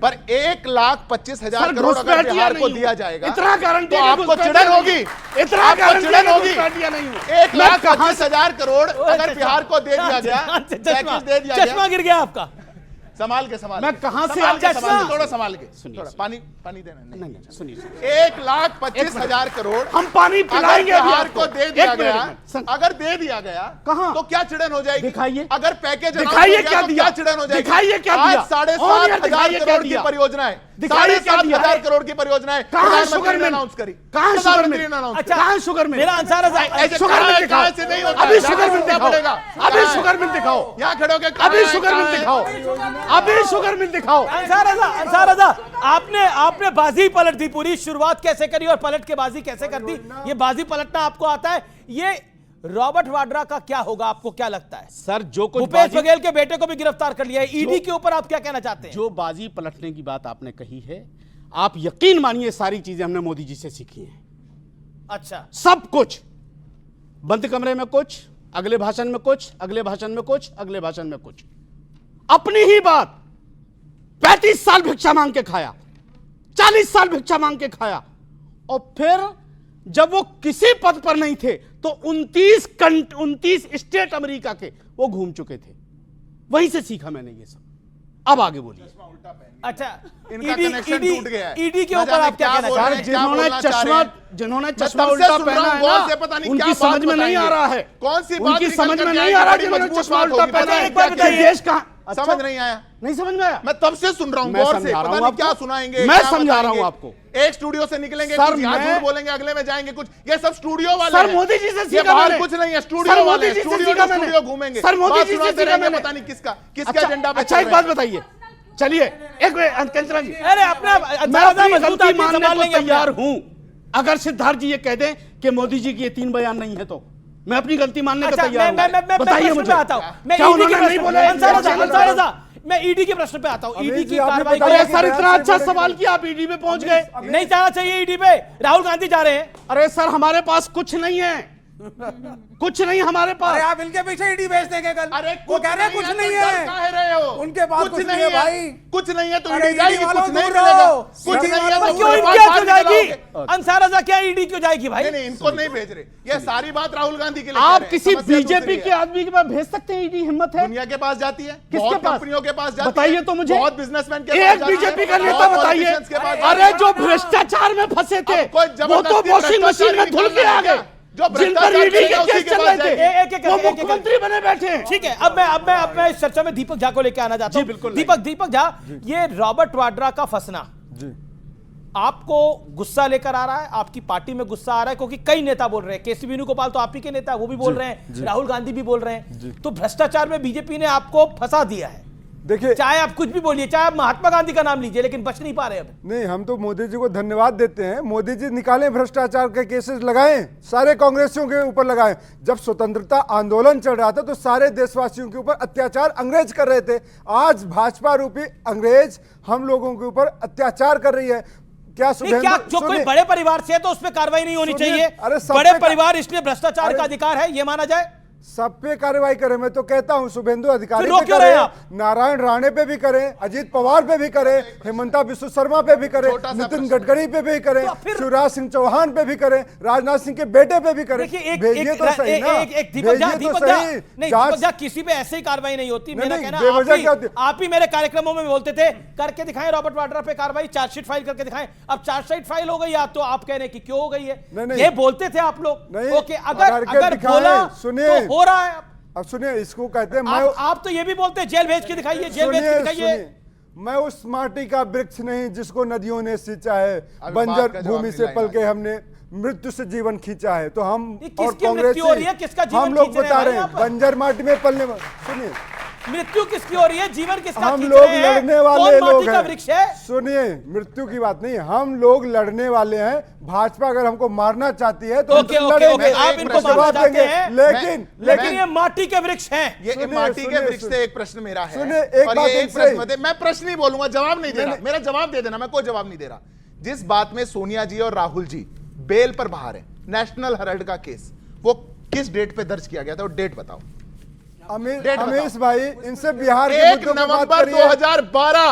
पर 1,25,000 करोड़ अगर बिहार को दिया जाएगा इतना गारंटी तो आपको चिड़न होगी, इतना चिड़न होगी। नहीं 1,25,000 करोड़ अगर बिहार को दे दिया गया, पैकेज दे दिया गया, चश्मा गिर गया आपका। संभाल के मैं कहां से थोड़ा संभाल के, थोड़ा पानी देना। नहीं सुनिए, 1,25,000 करोड़ हम पानी पिलाएंगे बिहार को दे दिया गया, अगर दे दिया गया कहां तो क्या चिड़न हो जाएगी? दिखाइए, अगर पैकेज दिखाइए क्या दिया, चिड़न हो जाएगी? दिखाइए क्या दिया? 7,500 करोड़ की परियोजनाएं, 7,500 करोड़ की परियोजनाएं प्रधानमंत्री ने अनाउंस करी। कहां शुगर मिल? अच्छा, कहां शुगर मिल? मेरा आंसर है शुगर मिल दिखाओ, अभी शुगर मिल दिखाओ, अभी शुगर मिल दिखाओ, यहां खड़े होकर अभी शुगर मिल दिखाओ, अभी शुगर मिल दिखाओ। अंसार रज़ा, आपने बाजी पलट दी पूरी। शुरुआत कैसे करी और पलट के बाजी कैसे कर दी? ये बाजी पलटना आपको आता है। ये रॉबर्ट वाड्रा का क्या होगा, आपको क्या लगता है? सर जो कुछ भूपेश बघेल के बेटे को भी गिरफ्तार कर लिया है, ईडी के ऊपर आप क्या कहना चाहते हैं? जो बाजी पलटने की बात आपने कही है, आप यकीन मानिए सारी चीजें हमने मोदी जी से सीखी हैं। अच्छा, सब कुछ, बंद कमरे में कुछ, अगले भाषण में कुछ, अगले भाषण में कुछ, अगले भाषण में कुछ, अपनी ही बात। 35 साल भिक्षा मांग के खाया, 40 साल भिक्षा मांग के खाया, और फिर जब वो किसी पद पर नहीं थे तो 29 स्टेट अमेरिका के वो घूम चुके थे। वहीं से सीखा मैंने ये सब। अब आगे बोलिए। अच्छा, इनका कनेक्शन टूट गया है। ईडी के ऊपर आप क्या कहना चाहते हैं? जिन्होंने चश्मा उल्टा पहना है ना, उनकी समझ में नहीं आ रहा है। कौन सी बात उनकी समझ में नहीं आ रहा जिन्होंने चश्मा उल्टा पहना है। एक बार बताइए, देश कहां? समझ नहीं आया? नहीं समझ में आया? मैं तब से सुन रहा हूं मैं गौर से, समझा रहा पता हूं नहीं आपको। क्या सुनाएंगे, मैं क्या समझा रहा हूं बताएंगे। आपको। एक स्टूडियो से निकलेंगे, सर, कुछ यहाँ मैं- झूठ बोलेंगे, अगले में जाएंगे कुछ, ये सब स्टूडियो वाले सर हैं। मोदी जी से ये सीखा बाहर मैंने। कुछ नहीं है, सर स्टूडियो मोदी वाले जी से स्टूडियो सीखा टू मैंने। स्टूडियो घूमेंगे, सर मोदी बात जी से सुनाते सीखा रहेंगे, मैंने। पता नहीं किसका अच्छा, एजेंडा पे अच्छा चल एक रहे बात हैं। बताइए, चलिए एक मिनट कंचना जी, अरे अपना मैं अपनी मजबूत गलती आदमी मानने संभाल को लेंगे तैयार हूं। अगर सिद्धार्थ जी ये कह दें कि मोदी जी की ये 3 बयान नहीं है तो मैं अपनी गलती मानने को तैयार हूं। बताइए मुझे, आता हूं। मैं क्या ईडी के उन्होंने नहीं बोला? अंसार रज़ा, मैं ईडी के प्रश्न पे आता हूं। ईडी की कार्रवाई अरे सर इतना अच्छा सवाल किया, आप ईडी में पहुंच गए। नहीं जाना चाहिए ईडी पे, राहुल गांधी जा रहे हैं। अरे सर हमारे पास कुछ नहीं है, कुछ नहीं हमारे पास। अरे आप इनके पीछे ईडी भेज देंगे कल। अरे वो कह रहे हैं कुछ नहीं है, कह रहे हो? उनके पास कुछ नहीं है भाई। कुछ नहीं है तो अरे ईडी जाएगी, ईडी कुछ वालों नहीं दूर मिलेगा, रहो। कुछ नहीं है तो क्यों उसके बाद इनकी बाहर क्यों जाएगी? निकलोगे। अंसार रज़ा, क्या ईडी क्यों जाएगी भाई? नहीं, इनको नहीं भेज रहे, ये सारी बात राहुल गांधी के लिए आप कह रहे हैं। किसी समस्या बीजेपी दूसरी के है। आदमी के पास भेज सकते हैं ईडी? हिम्मत है? दुनिया के पास जाती है, किसके बहुत पास? कंपनियों के पास जाती है, बताइए तो मुझे। बहुत बिजनेसमैन के पास एक जाती है, बीजेपी का नेता बहुत बताइए। politicians के पास जाती अरे है। जो भ्रष्टाचार में फंसे थे अब कोई वो तो जबरदस्ती वॉशिंग मशीन में धुल के आ गए। जो जिन पर ईडी के भ्रष्टाचार केस चल रहे थे वो मुख्यमंत्री बने बैठे हैं। ठीक है, अब मैं इस चर्चा में दीपक झा को लेकर आना चाहता हूं। बिल्कुल। दीपक झा, ये रॉबर्ट वाड्रा का फंसना आपको गुस्सा लेकर आ रहा है? आपकी पार्टी में गुस्सा आ रहा है? क्योंकि कई नेता बोल रहे हैं, केसी वेणुगोपाल तो आप ही के नेता है, वो भी बोल रहे हैं, राहुल गांधी भी बोल रहे हैं, तो भ्रष्टाचार में बीजेपी ने आपको फंसा दिया है। देखिए, चाहे आप कुछ भी बोलिए, चाहे आप महात्मा गांधी का नाम लीजिए, लेकिन बच नहीं पा रहे अब। नहीं, हम तो मोदी जी को धन्यवाद देते हैं। मोदी जी निकालें भ्रष्टाचार के केसेस, लगाएं, सारे कांग्रेसियों के ऊपर लगाएं। जब स्वतंत्रता आंदोलन चल रहा था तो सारे देशवासियों के ऊपर अत्याचार अंग्रेज कर रहे थे। आज भाजपा रूपी अंग्रेज हम लोगों के ऊपर अत्याचार कर रही है। क्या जो कोई बड़े परिवार से है तो उस पर कार्रवाई नहीं होनी चाहिए? अरे बड़े परिवार इसलिए भ्रष्टाचार का अधिकार है, ये माना जाए? सब पे कार्रवाई करें। मैं तो कहता हूं शुभेंदु अधिकारी फिर रोक पे क्यों रहे हैं आप? करें, नारायण राणे पे भी करें, अजीत पवार पे भी करें, हेमंता बिस्व शर्मा पे भी करें, नितिन गडकरी पे भी करें, शिवराज सिंह चौहान पे भी करें, राजनाथ सिंह के बेटे पे भी करें। भेजिए तो सही ना, दीपक झा, किसी पे ऐसे ही कार्रवाई नहीं होती। मेरा कहना आप ही मेरे कार्यक्रमों में बोलते थे करके दिखाएं रॉबर्ट वाड्रा पे कार्रवाई, चार्जशीट फाइल करके दिखाएं। अब चार्जशीट फाइल हो गई या तो आप कह रहे कि क्यों हो गई है, ये बोलते थे आप लोग। ओके, अगर बोला सुनिए हो रहा है। अब सुनिए, इसको कहते हैं आप तो ये भी बोलते हैं जेल भेज के दिखाइए, जेल भेज के दिखाइए। मैं उस माटी का वृक्ष नहीं जिसको नदियों ने सींचा है, बंजर भूमि से पल के हमने मृत्यु से जीवन खींचा है। तो हम और कांग्रेस हम लोग बता रहे हैं बंजर माटी में पलने। सुनिए, मृत्यु किसकी हो रही है, जीवन किसका? हम लोग लड़ने वाले लोग हैं। सुनिए, मृत्यु की बात नहीं, हम लोग लड़ने वाले हैं। भाजपा अगर हमको मारना चाहती है तो लड़ेंगे, आप इनको मारना चाहते हैं, लेकिन ये माटी के वृक्ष हैं। ये माटी के वृक्ष से एक प्रश्न मेरा है। सुनिए, एक बात मैं प्रश्न ही बोलूंगा, जवाब नहीं दे रहा। मेरा जवाब दे देना, मैं कोई जवाब नहीं दे रहा। जिस बात में सोनिया जी और राहुल जी बेल पर बाहर है, नेशनल हेराल्ड का केस, वो किस डेट पे दर्ज किया गया था, वो डेट बताओ। अमीश भाई, इनसे बिहार 1 नवंबर 2012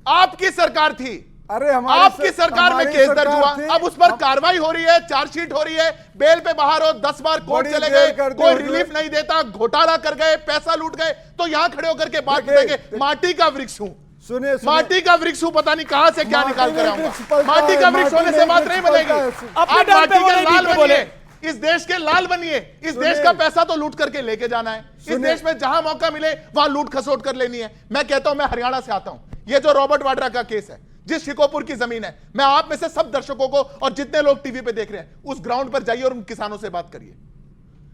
आपकी सरकार थी। अरे आपकी सरकार में केस दर्ज हुआ, अब उस पर कार्रवाई हो रही है, चार्जशीट हो रही है, बेल पे बाहर हो, 10 बार कोर्ट चले गए, कोई रिलीफ नहीं देता, घोटाला कर गए, पैसा लूट गए, तो यहां खड़े होकर के बात करेंगे माटी का वृक्ष हूं। सुनिए, माटी का वृक्ष हूं, पता नहीं कहां से क्या निकाल कर आऊंगा। माटी का वृक्ष होने से बात नहीं बनेगी। आप माटी के लाल बनिए, इस देश के लाल बनिए। इस देश का पैसा तो लूट करके लेके जाना है। इस देश में जहां मौका मिले वहां लूट खसोट कर लेनी है। मैं कहता हूं, मैं हरियाणा से आता हूं। ये जो रॉबर्ट वाड्रा का केस है, जिस शिकोपुर की जमीन है, मैं आप में से सब दर्शकों को और जितने लोग टीवी पे देख रहे हैं, उस ग्राउंड पर जाइए और उन किसानों से बात करिए।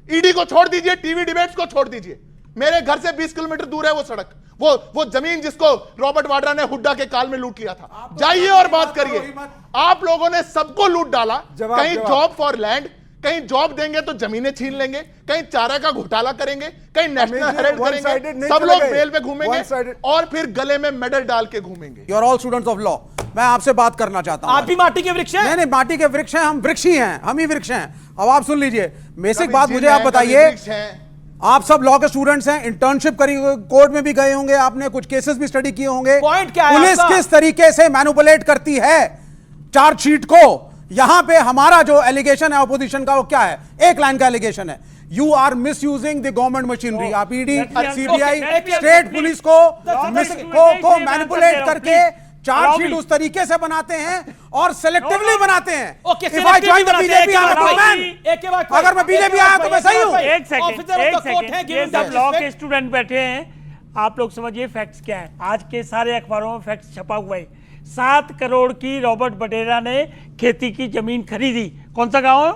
ईडी को छोड़ दीजिए, टीवी डिबेट्स को छोड़ दीजिए। मेरे घर से 20 किलोमीटर दूर है वो सड़क, वो जमीन जिसको रॉबर्ट वाड्रा ने हुड्डा के काल में लूट लिया था। जाइए और बात करिए। आप लोगों ने सबको लूट डाला। कहीं जॉब फॉर लैंड, कहीं जॉब देंगे तो जमीनें छीन लेंगे, कहीं चारा का घोटाला करेंगे, कहीं नेशनल हेराल्ड करेंगे, सब लोग बेल पे घूमेंगे और फिर गले में मेडल डाल के घूमेंगे। You are all students of law. मैं आपसे बात करना चाहता हूं। आप भी माटी के वृक्ष हैं? नहीं, माटी के वृक्ष हैं, हम वृक्ष ही हैं, हम ही वृक्ष हैं। अब आप सुन लीजिए, बेसिक बात मुझे आप बताइए। आप सब लॉ के स्टूडेंट्स हैं, इंटर्नशिप करी, कोर्ट में भी गए होंगे, आपने कुछ केसेस भी स्टडी किए होंगे। पॉइंट क्या है? पुलिस किस तरीके से मैनिपुलेट करती है चार्जशीट को। यहां पे हमारा जो एलिगेशन है ऑपोजिशन का, वो क्या है? एक लाइन का एलिगेशन है, you are misusing the government machinery. आप ईडी, सीबीआई, स्टेट पुलिस को मैनिपुलेट करके चार्जशीट उस तरीके से बनाते हैं और सिलेक्टिवली बनाते हैं। If I join the BJP, I'm a good man। अगर मैं बीजेपी आया तो मैं सही हूं। एक सेकंड, ये सब लॉ के स्टूडेंट बैठे हैं, आप लोग समझिए फैक्ट्स क्या है। आज के सारे अखबारों में फैक्ट्स छपा हुआ है। 7 करोड़ की रॉबर्ट वाड्रा ने खेती की जमीन खरीदी। कौन सा गांव है?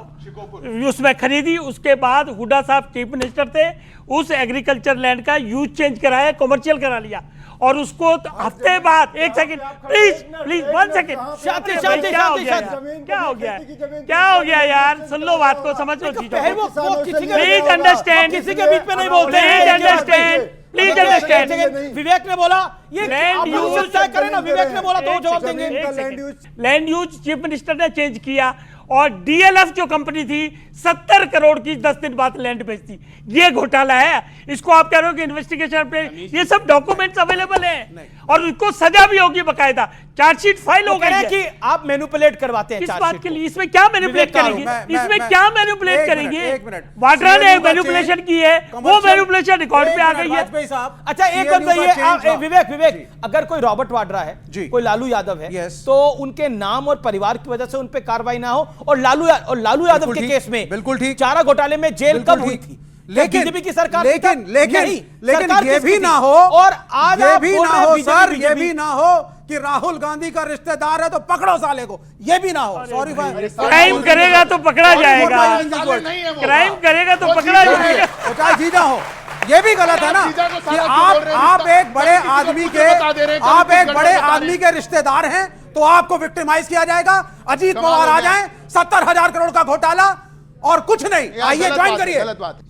उसमें खरीदी। उसके बाद हुड्डा साहब चीफ मिनिस्टर थे, उस एग्रीकल्चर लैंड का यूज चेंज कराया, कमर्शियल करा लिया, और उसको हफ्ते बाद, एक सेकंड प्लीज 1 सेकंड, क्या हो गया यार? सुन लो बात को, समझ लो चीजों। प्लीज अंडरस्टैंड, किसी के बीच में नहीं बोलते। Please understand. विवेक ने बोला ये लैंड यूज तय करें ना, विवेक ने बोला तो जवाब देंगे। लैंड यूज चीफ मिनिस्टर ने चेंज किया, और डीएलएफ जो कंपनी थी 70 करोड़ की 10 दिन बाद लैंड बेचती। ये घोटाला है। इसको आप कह रहे हो कि इन्वेस्टिगेशन पे ये सब डॉक्यूमेंट्स अवेलेबल हैं और उसको सजा भी होगी बकायदा। चार्जशीट फाइल हो गई है कि आप मैनिपुलेट करवाते हैं। किस बात के लिए? इसमें क्या मैनिपुलेट करेंगे? इसमें क्या मैनिपुलेट करेंगे? वाड्रा ने मैनिपुलेशन की है, वो मैनिपुलेशन रिकॉर्ड पे आ गई है। अच्छा, एक बात बताइए विवेक, अगर कोई रॉबर्ट वाड्रा है, कोई लालू यादव है, तो उनके नाम और परिवार की वजह से उन पे कार्रवाई ना हो, और लालू यादव के केस में बिल्कुल ठीक, चारा घोटाले में जेल कब हुई थी? लेकिन बीजेपी की सरकार, लेकिन ये भी ना हो, और आज ये भी ना हो सर, ये भी ना हो कि राहुल गांधी का रिश्तेदार है तो पकड़ो साले को, ये भी ना हो। सॉरी, क्राइम करेगा तो पकड़ा जाएगा, क्राइम करेगा तो पकड़ा जाएगा, चाहे जीजा हो। ये भी गलत है ना कि आप एक बड़े आदमी के रिश्तेदार हैं तो आपको विक्टिमाइज किया जाएगा। अजीत पवार आ जाएं, 70,000 करोड़ का घोटाला और कुछ नहीं, आइए ज्वाइन करिए।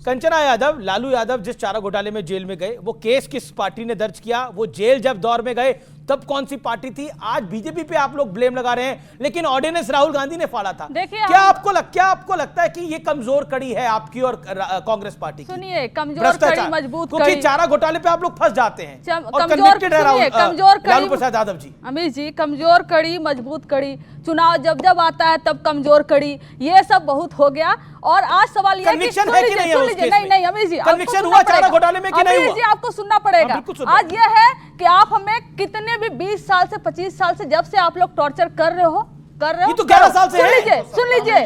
कंचना यादव, लालू यादव जिस चारा घोटाले में जेल में गए, वो केस किस पार्टी ने दर्ज किया? वो जेल जब दौर में गए तब कौन सी पार्टी थी? आज बीजेपी पे आप लोग ब्लेम लगा रहे हैं, लेकिन ऑर्डिनेंस राहुल गांधी ने फाड़ा था। देखिए, क्या आपको लगता है कि ये कमजोर कड़ी है आपकी और कांग्रेस पार्टी की? सुनिए, कमजोर कड़ी मजबूत कड़ी, क्योंकि चारा घोटाले पे आप लोग फंस जाते हैं और कमजोर कनेक्टेड है कमजोर लालू प्रसाद यादव जी। अमित जी, कमजोर कड़ी मजबूत कड़ी, चुनाव जब जब आता है तब कमजोर कड़ी, ये सब बहुत हो गया। और आज सवाल ये है कि सुन लीजिए, नहीं अमित जी, कन्विक्शन हुआ चारा घोटाले में कि नहीं हुआ? अमित जी, आपको सुनना पड़ेगा। आज ये है कि आप हमें कितने भी 20 साल से 25 साल से जब से आप लोग टॉर्चर कर रहे हो ये तो 11 साल से है। सुन लीजिए,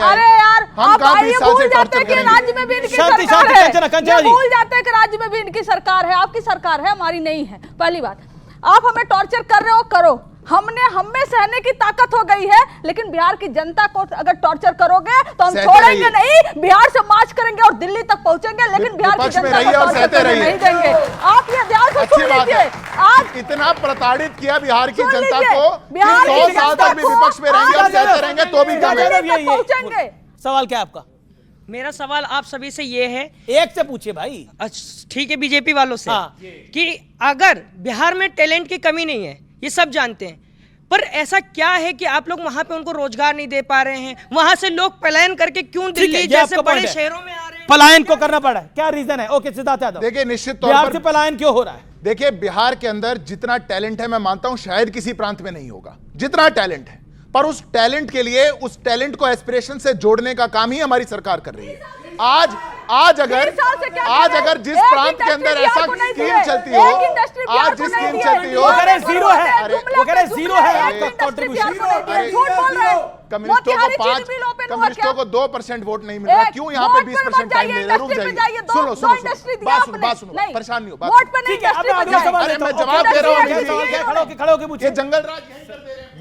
अरे यार, आप ये भूल जाते हैं कि राज्य में भी इनकी सरकार है, भूल जाते हैं कि राज्य में भी इनकी सरकार है, आपकी सरकार है, हमारी नहीं है। पहली बात, आप हमें टॉर्चर कर रहे हो, करो, हमें सहने की ताकत हो गई है, लेकिन बिहार की जनता को अगर टॉर्चर करोगे तो हम छोड़ेंगे नहीं, बिहार से मार्च करेंगे और दिल्ली तक पहुंचेंगे, लेकिन बिहार की जनता को टॉर्चर करने नहीं देंगे। आप ये ध्यान से सुन लीजिए, आज इतना प्रताड़ित किया बिहार की जनता को, 100 साल तक भी विपक्ष में रहेंगे और सहते रहेंगे तो भी पहुंचेंगे। सवाल क्या है आपका? मेरा सवाल आप सभी से ये है, एक से पूछिए भाई। ठीक है, बीजेपी वालों से, कि अगर बिहार में टैलेंट की कमी नहीं है, ये सब जानते हैं, पर ऐसा क्या है कि आप लोग वहां पे उनको रोजगार नहीं दे पा रहे हैं? वहां से लोग पलायन करके क्यों दिल्ली जैसे बड़े शहरों में आ रहे हैं? पलायन को करना पड़ा है, क्या रीजन है? ओके, सिद्धार्थ यादव, देखिए, निश्चित तौर पर पलायन क्यों हो रहा है? देखिए, बिहार के अंदर जितना टैलेंट है, मैं मानता हूं शायद किसी प्रांत में नहीं होगा जितना टैलेंट है, पर उस टैलेंट के लिए, उस टैलेंट को एस्पिरेशन से जोड़ने का काम ही हमारी सरकार कर रही है। आज अगर जिस प्रांत के अंदर ऐसा स्कीम चलती हो, आज जिस स्कीम चलती हो, जीरो है आपका कंट्रीब्यूशन। कम्युनिस्टों को 2% वोट नहीं मिल रहा, क्यों यहाँ पे 20% टाइम ले रहे? रुक जाइए, सुनो, बात सुनो, परेशान नहीं हो, अरे मैं जवाब दे रहा हूँ। खड़े होके पूछिए, जंगल राज।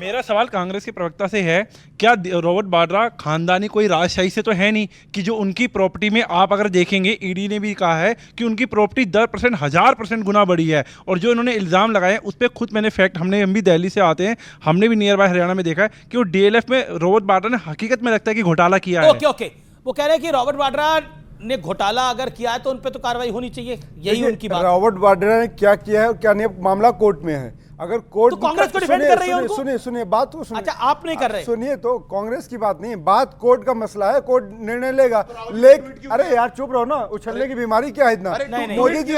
मेरा सवाल कांग्रेस के प्रवक्ता से है, क्या रॉबर्ट वाड्रा खानदानी कोई राजशाही से तो है नहीं कि जो उनकी प्रॉपर्टी में, आप अगर देखेंगे, ईडी ने भी कहा है कि उनकी प्रॉपर्टी 10% 1000% गुना बढ़ी है, और जो इन्होंने इल्जाम लगाए उस पर खुद मैंने फैक्ट, हम भी दिल्ली से आते हैं, हमने भी नियर बाय हरियाणा में देखा है कि वो डीएलएफ में रॉबर्ट वाड्रा ने हकीकत में लगता है कि घोटाला किया है। ओके, वो कह रहे हैं कि रॉबर्ट वाड्रा ने घोटाला अगर किया है तो उन पे तो कार्रवाई होनी चाहिए, यही उनकी बात। रॉबर्ट वाड्रा ने क्या किया है और क्या नहीं, मामला कोर्ट में है। अगर कोर्ट तो कांग्रेस को डिफेंड कर रही है उनको? सुनिए बात को सुनिए। अच्छा, आप नहीं कर रहे? सुनिए, तो कांग्रेस की बात नहीं है, बात कोर्ट का मसला है, कोर्ट निर्णय लेगा। लेकिन अरे यार चुप रहो ना, उछलने की बीमारी क्या है इतना? मोदी जी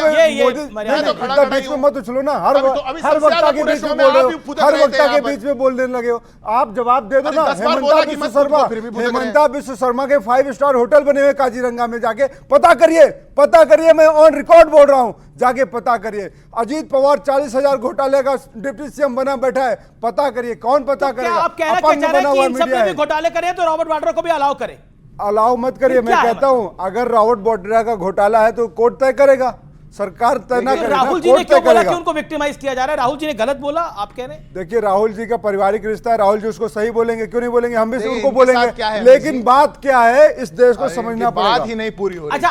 बीच में मत उछलो ना, हर वक्ता के बीच में बोल रहे हो, हर वक्ता के बीच में बोलने लगे हो। आप जवाब दे दो ना। हेमंता विश्व शर्मा के 5 स्टार होटल बने हुए काजीरंगा में, जाके पता करिए, मैं ऑन रिकॉर्ड बोल रहा हूं, जाके पता करिए। अजीत पवार 40,000 घोटाले का डिप्टी सीएम बना बैठा है, पता करिए, कौन पता करेगा? आप कह रहे हैं कि इन सब में भी घोटाले करें तो रॉबर्ट वाड्रा को भी अलाउ करें? अलाउ मत करिए, मैं कहता हूं अगर रॉबर्ट वाड्रा का घोटाला है तो कोर्ट तय करेगा, सरकार तय ना करे। राहुल जी ने क्यों बोला कि उनको विक्टिमाइज किया जा रहा है? राहुल जी ने गलत बोला, आप कह रहे हैं? देखिए, राहुल जी का पारिवारिक रिश्ता है, राहुल जी उसको सही बोलेंगे, क्यों नहीं बोलेंगे? हम भी उनको बोलेंगे, लेकिन बात क्या है इस देश को समझना पड़ेगा। बात ही नहीं पूरी हो रही। अच्छा,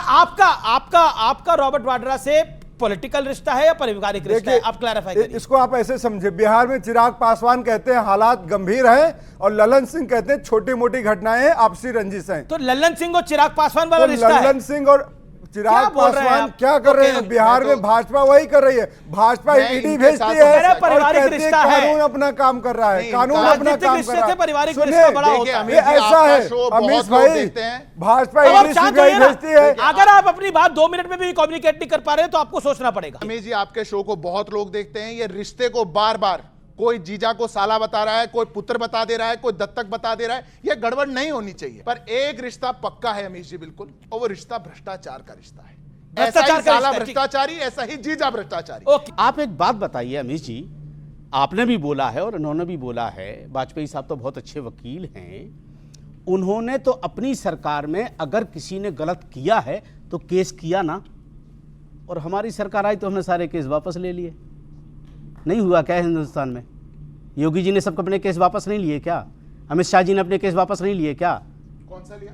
आपका रॉबर्ट वाड्रा से पॉलिटिकल रिश्ता है या पारिवारिक रिश्ता है? आप क्लैरिफाई करिए। इसको आप ऐसे समझे, बिहार में चिराग पासवान कहते हैं हालात गंभीर हैं, और ललन सिंह कहते हैं छोटी मोटी घटनाएं आपसी रंजिश हैं। तो ललन सिंह और चिराग पासवान वाला रिश्ता है? ललन सिंह और चिराग पासवान क्या कर रहे हैं बिहार में? भाजपा वही कर रही है, भाजपा ईडी भेजती है, पारिवारिक रिश्ता है, कानून अपना काम कर रहा है, कानून अपना काम कर रहा है। पारिवारिक रिश्ता बड़ा होता है, ऐसा है अमीश भाई, भाजपा ईडी सीबीआई भेजती है। अगर आप अपनी बात 2 मिनट में भी कम्युनिकेट नहीं कर पा रहे तो आपको सोचना पड़ेगा। अमीश जी, आपके शो को बहुत लोग देखते हैं, ये रिश्ते को बार बार कोई जीजा को साला बता रहा है, कोई पुत्र बता दे रहा है, कोई दत्तक बता दे रहा है, यह गड़बड़ नहीं होनी चाहिए। पर एक रिश्ता पक्का है अमीश जी, बिल्कुल, और वो रिश्ता भ्रष्टाचार का रिश्ता है। ऐसा ही साला भ्रष्टाचारी, ऐसा ही जीजा भ्रष्टाचारी। आप एक बात बताइए अमीश जी, आपने भी बोला है और उन्होंने भी बोला है, वाजपेयी साहब तो बहुत अच्छे वकील हैं, उन्होंने तो अपनी सरकार में अगर किसी ने गलत किया है तो केस किया ना, और हमारी सरकार आई तो हमने सारे केस वापस ले लिए। नहीं हुआ क्या हिंदुस्तान में? योगी जी ने सब अपने केस वापस नहीं लिए क्या? अमित शाह जी ने अपने केस वापस नहीं लिए क्या? कौन सा लिया?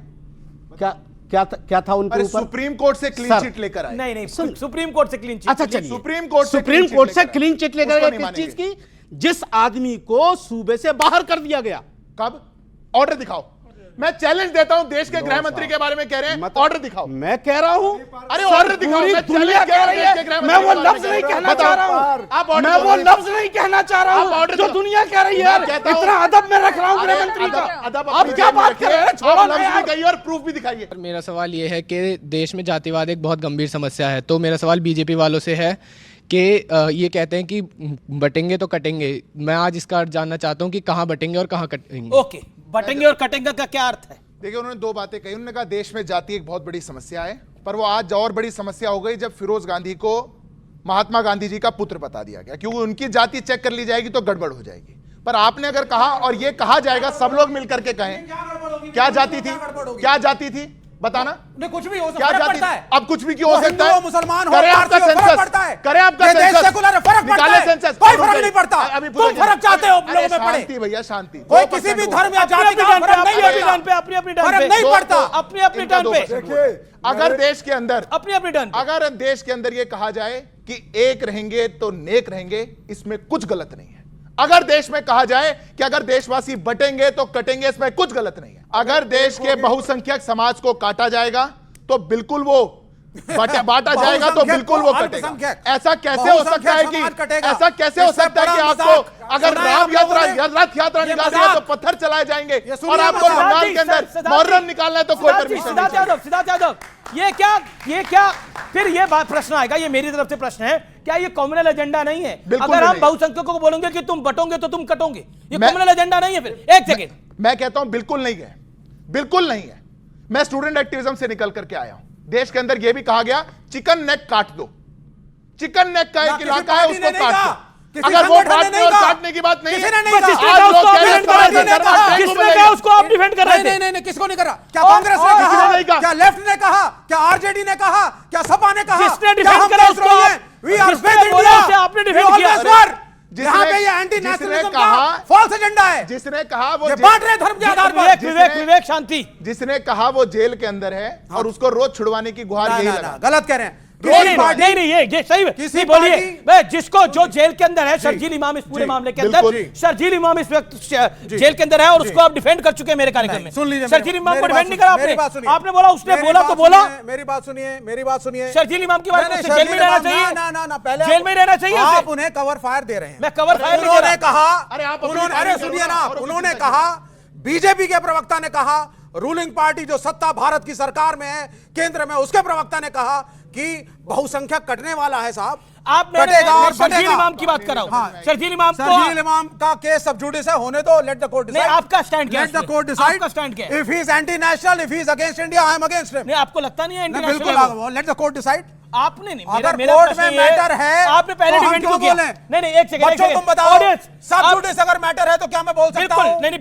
क्या था उनके ऊपर? सुप्रीम कोर्ट से क्लीन चिट लेकर आए। नहीं, सुप्रीम कोर्ट से क्लीन चिट। अच्छा चलिए, सुप्रीम कोर्ट से क्लीन चिट लेकर आए। किस चीज की? जिस आदमी को सूबे से बाहर कर दिया गया। कब? ऑर्डर दिखाओ। मैं चैलेंज देता हूं, देश के गृह मंत्री के बारे में कह रहे हैं, ऑर्डर दिखाओ। मैं कह रहा हूं, अरे ऑर्डर दिखाओ। पूरी दुनिया कह रही है, मैं वो लफ्ज नहीं कहना चाह रहा हूं, मैं वो लफ्ज नहीं कहना चाह रहा हूं जो दुनिया कह रही है। इतना अदब में रख रहा हूं गृह मंत्री का, आप क्या बात कर रहे हैं? छोड़ो ना यार, और प्रूफ भी दिखाइए। मेरा सवाल ये है कि देश में जातिवाद एक बहुत गंभीर समस्या है, तो मेरा सवाल बीजेपी वालों से है कि ये कहते हैं कि बटेंगे तो कटेंगे। मैं आज इसका अर्थ जानना चाहता हूं कि कहां बटेंगे और कहां कटेंगे। ओके, बटेंगे और कटेंगे का क्या अर्थ है? देखिए, उन्होंने दो बातें कही। उन्होंने कहा देश में जाति एक बहुत बड़ी समस्या है, पर वो आज और बड़ी समस्या हो गई जब फिरोज गांधी को महात्मा गांधी जी का पुत्र बता दिया गया, क्योंकि उनकी जाति चेक कर ली जाएगी तो गड़बड़ हो जाएगी। पर आपने अगर कहा, और ये कहा जाएगा, सब लोग मिलकर के कहें, क्या जाति थी, क्या जाति थी बताना? नहीं, कुछ भी हो क्या जाति है। अब कुछ भी क्यों हो सकता है? मुसलमान हो, करे आपका सेंसस, करे आपका सेंसस, सेकुलर फर्क पड़ता है, कोई फर्क नहीं पड़ता। तुम फर्क चाहते हो लोगों में पड़े। शांति भैया, शांति। कोई किसी भी धर्म या जाति का फर्क नहीं पड़ता, अपनी अपनी टर्न पे नहीं पड़ता, अपनी अपनी टर्न पे। अगर देश के अंदर अपनी अपनी टर्न, अगर देश के अंदर ये कहा जाए कि एक रहेंगे तो नेक रहेंगे, इसमें कुछ गलत नहीं है। अगर देश में कहा जाए कि अगर देशवासी बटेंगे तो कटेंगे, इसमें कुछ गलत नहीं है। अगर देश के बहुसंख्यक समाज को काटा जाएगा तो बिल्कुल वो बांटा जाएगा, तो बिल्कुल वो कटेगा। ऐसा कैसे हो सकता है कि ऐसा कैसे हो सकता है कि आपको अगर राम यात्रा, रथ यात्रा निकालनी है तो पत्थर चलाए जाएंगे, और आपको बंगाल के अंदर मुहर्रम निकालना है तो कोई परमिशन नहीं। सिद्धार्थ यादव, ये क्या फिर ये बात प्रश्न आएगा, ये मेरी तरफ से प्रश्न है, क्या ये कम्युनल एजेंडा नहीं है? अगर हम बहुसंख्यकों को बोलेंगे कि तुम बटोगे तो तुम कटोगे, ये कम्युनल एजेंडा नहीं है? फिर एक सेकेंड, मैं कहता हूं बिल्कुल नहीं है, बिल्कुल नहीं है। मैं स्टूडेंट एक्टिविज्म से निकल करके आया हूं। देश के अंदर यह भी कहा गया चिकन नेक काट दो, चिकन नेक का एक इलाका है, उसको काट दो। अगर वो काटने और काटने की बात नहीं है, उसको आप डिफेंड कर रहे थे। नहीं, किसको नहीं कर रहा? क्या कांग्रेस ने कहा? क्या लेफ्ट ने कहा? क्या आरजेडी ने कहा? क्या सपा ने कहा? किसने डिफेंड करा उसको? आपने डिफेंड किया। यहाँ पे ये एंटी नेशनलिज्म का फॉल्स एजेंडा है। जिसने कहा वो बांट रहे धर्म के आधार पर। विवेक शांति, जिसने कहा वो जेल के अंदर है और उसको रोज छुड़वाने की गुहार यही लगा। गलत कह रहे हैं। नहीं, ये सही बोलिए। जिसको जो जेल के अंदर है, शर्जील इमाम इस पूरे मामले के अंदर, शर्जील इमाम इस वक्त जेल के अंदर है और उसको आप डिफेंड कर चुके हैं मेरे कार्यक्रम में। सुन लीजिए, शर्जील इमाम को डिफेंड नहीं करा आपने। आपने बोला, उसने बोला तो बोला। मेरी बात सुनिए। शर्जील इमाम की बात जेल में रहना चाहिए, ना पहले जेल में रहना चाहिए। आप उन्हें कवर फायर दे रहे हैं। मैं कवर फायर नहीं दे रहा। सुनिए ना, उन्होंने कहा, बीजेपी के प्रवक्ता ने कहा, रूलिंग पार्टी जो सत्ता भारत की सरकार में है, केंद्र में, उसके प्रवक्ता ने कहा कि बहुसंख्यक कटने वाला है साहब। आप शर्जील इमाम की बात कर रहा हूं। शर्जील इमाम का केस सब जुडिस है, होने दो, लेट द कोर्ट डिसाइड। आपका स्टैंड क्या है? Let the court decide. आपका स्टैंड क्या है? If he is anti national, if he is against India, I am against him. नहीं, आपको लगता नहीं है एंटी नेशनल? बिल्कुल, लेट द कोर्ट डिसाइड। आपने नहीं, मेरा कोर्ट में मैटर है, आपने पहले डिफेंड क्यों किया? नहीं, एक सेकंड, बच्चों तुम बताओ, सब जुडिस अगर मैटर है तो क्या मैं बोल सकता हूं? नहीं,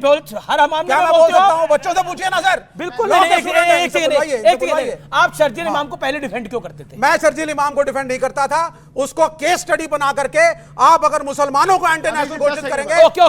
हर मामले क्या मैं बोल सकता हूं? बच्चों से पूछिए ना सर। बिल्कुल एक सेकंड, आप शर्जील इमाम को पहले डिफेंड क्यों करते थे? मैं शर्जील इमाम को डिफेंड नहीं करता था, उसको केस स्टडी बना करके आप अगर मुसलमानों को एंटी नेशनल घोषित करेंगे। ओके,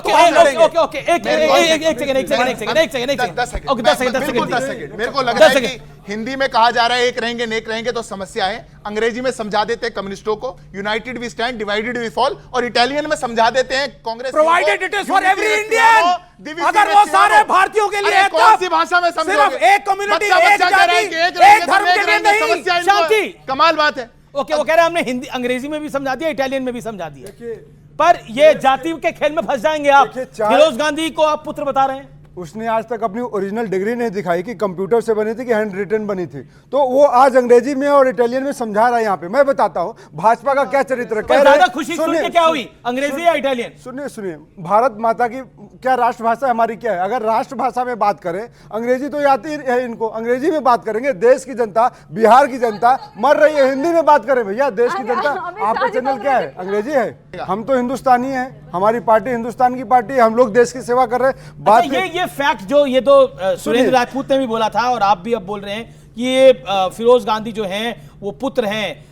मेरे को लग रहा है कि हिंदी में कहा जा रहा है एक रहेंगे नेक रहेंगे तो समस्या है, अंग्रेजी में समझा देते हैं कम्युनिस्टों को united we stand divided we fall, और इटालियन में समझा देते हैं Congress provided it is for every Indian. अगर वो सारे भारतीयों के लिए कौन सी भाषा में समझोगे? सिर्फ एक कम्युनिटी, एक जाति, एक धर्म के लिए नहीं। शांति, कमाल बात है। ओके, वो कह रहे हैं हमने हिंदी अंग्रेजी में भी समझा दिया, इटालियन में भी समझा दिया, पर ये जाति के खेल में फंस जाएंगे आप। फिरोज गांधी को आप पुत्र बता रहे हैं, उसने आज तक अपनी ओरिजिनल डिग्री नहीं दिखाई कि कंप्यूटर से बनी थी कि हैंड रिटन बनी थी, तो वो आज अंग्रेजी में और इटालियन में समझा रहा है। यहाँ पे मैं बताता हूँ भाजपा का क्या चरित्र है। ज्यादा खुशी सुन के क्या हुई, अंग्रेजी या इटालियन? सुनिए, भारत माता की क्या राष्ट्रभाषा हमारी क्या है? अगर राष्ट्रभाषा में बात करें, अंग्रेजी तो आती है इनको, अंग्रेजी में बात करेंगे। देश की जनता, बिहार की जनता मर रही है, हिंदी में बात करें भैया। देश की जनता, आपका चैनल क्या है? अंग्रेजी है। हम तो हिंदुस्तानी है, हमारी पार्टी हिंदुस्तान की पार्टी है, हम लोग देश की सेवा कर रहे हैं। बात ये फैक्ट जो ये तो सुरेंद्र राजपूत ने भी बोला था और आप भी अब बोल रहे हैं कि ये फिरोज गांधी जो हैं वो पुत्र हैं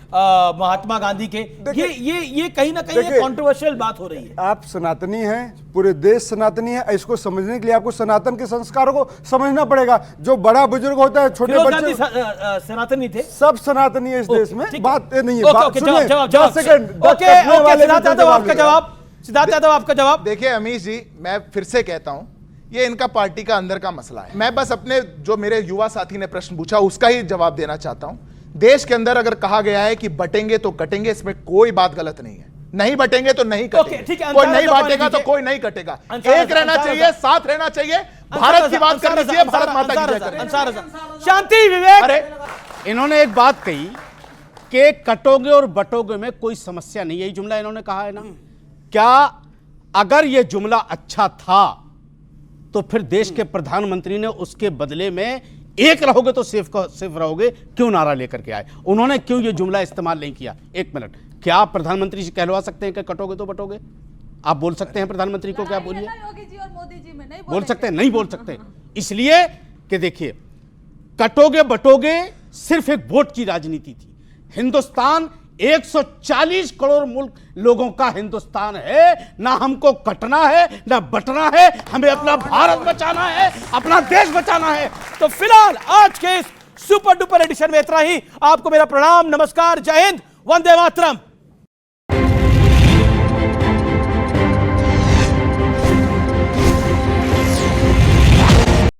महात्मा गांधी के। ये कहीं ना कहीं कंट्रोवर्शियल बात हो रही है। आप सनातनी हैं, पूरे देश सनातनी है, इसको समझने के लिए आपको सनातन के संस्कारों को समझने पड़ेगा। जो बड़ा बुजुर्ग होता है, छोटे बच्चे सनातनी थे, सब सनातनी है इस देश में। बात नहीं है। सिद्धार्थ यादव आपका जवाब। देखिए अमीश जी, मैं फिर से कहता हूं ये इनका पार्टी का अंदर का मसला है। मैं बस अपने जो मेरे युवा साथी ने प्रश्न पूछा उसका ही जवाब देना चाहता हूं। देश के अंदर अगर कहा गया है कि बटेंगे तो कटेंगे, इसमें कोई बात गलत नहीं है। नहीं बटेंगे तो नहीं कटेंगे, ठीक है, कोई नहीं बांटेगा तो कोई नहीं कटेगा। एक रहना चाहिए, साथ रहना चाहिए, भारत की बात करनी चाहिए, भारत माता की जय करें। शांति विवेक। अरे इन्होंने एक बात कही कि कटोगे और बटोगे में कोई समस्या नहीं, यही जुमला इन्होंने कहा है ना। क्या अगर यह जुमला अच्छा था तो फिर देश के प्रधानमंत्री ने उसके बदले में एक रहोगे तो सिर्फ रहोगे क्यों नारा लेकर के आए? उन्होंने क्यों यह जुमला इस्तेमाल नहीं किया? एक मिनट, क्या आप प्रधानमंत्री से कहलवा सकते हैं कि कटोगे तो बटोगे? आप बोल सकते हैं प्रधानमंत्री को? क्या बोलिए, योगी जी और मोदी जी में नहीं बोल सकते हैं? नहीं बोल सकते, इसलिए कि देखिए कटोगे बटोगे सिर्फ एक वोट की राजनीति थी। हिंदुस्तान 140 करोड़ मुल्क लोगों का हिंदुस्तान है, ना हमको कटना है ना बटना है, हमें अपना भारत बचाना है, अपना देश बचाना है। तो फिलहाल आज के इस सुपर डुपर एडिशन में इतना ही। आपको मेरा प्रणाम, नमस्कार, जय हिंद, वंदे मातरम।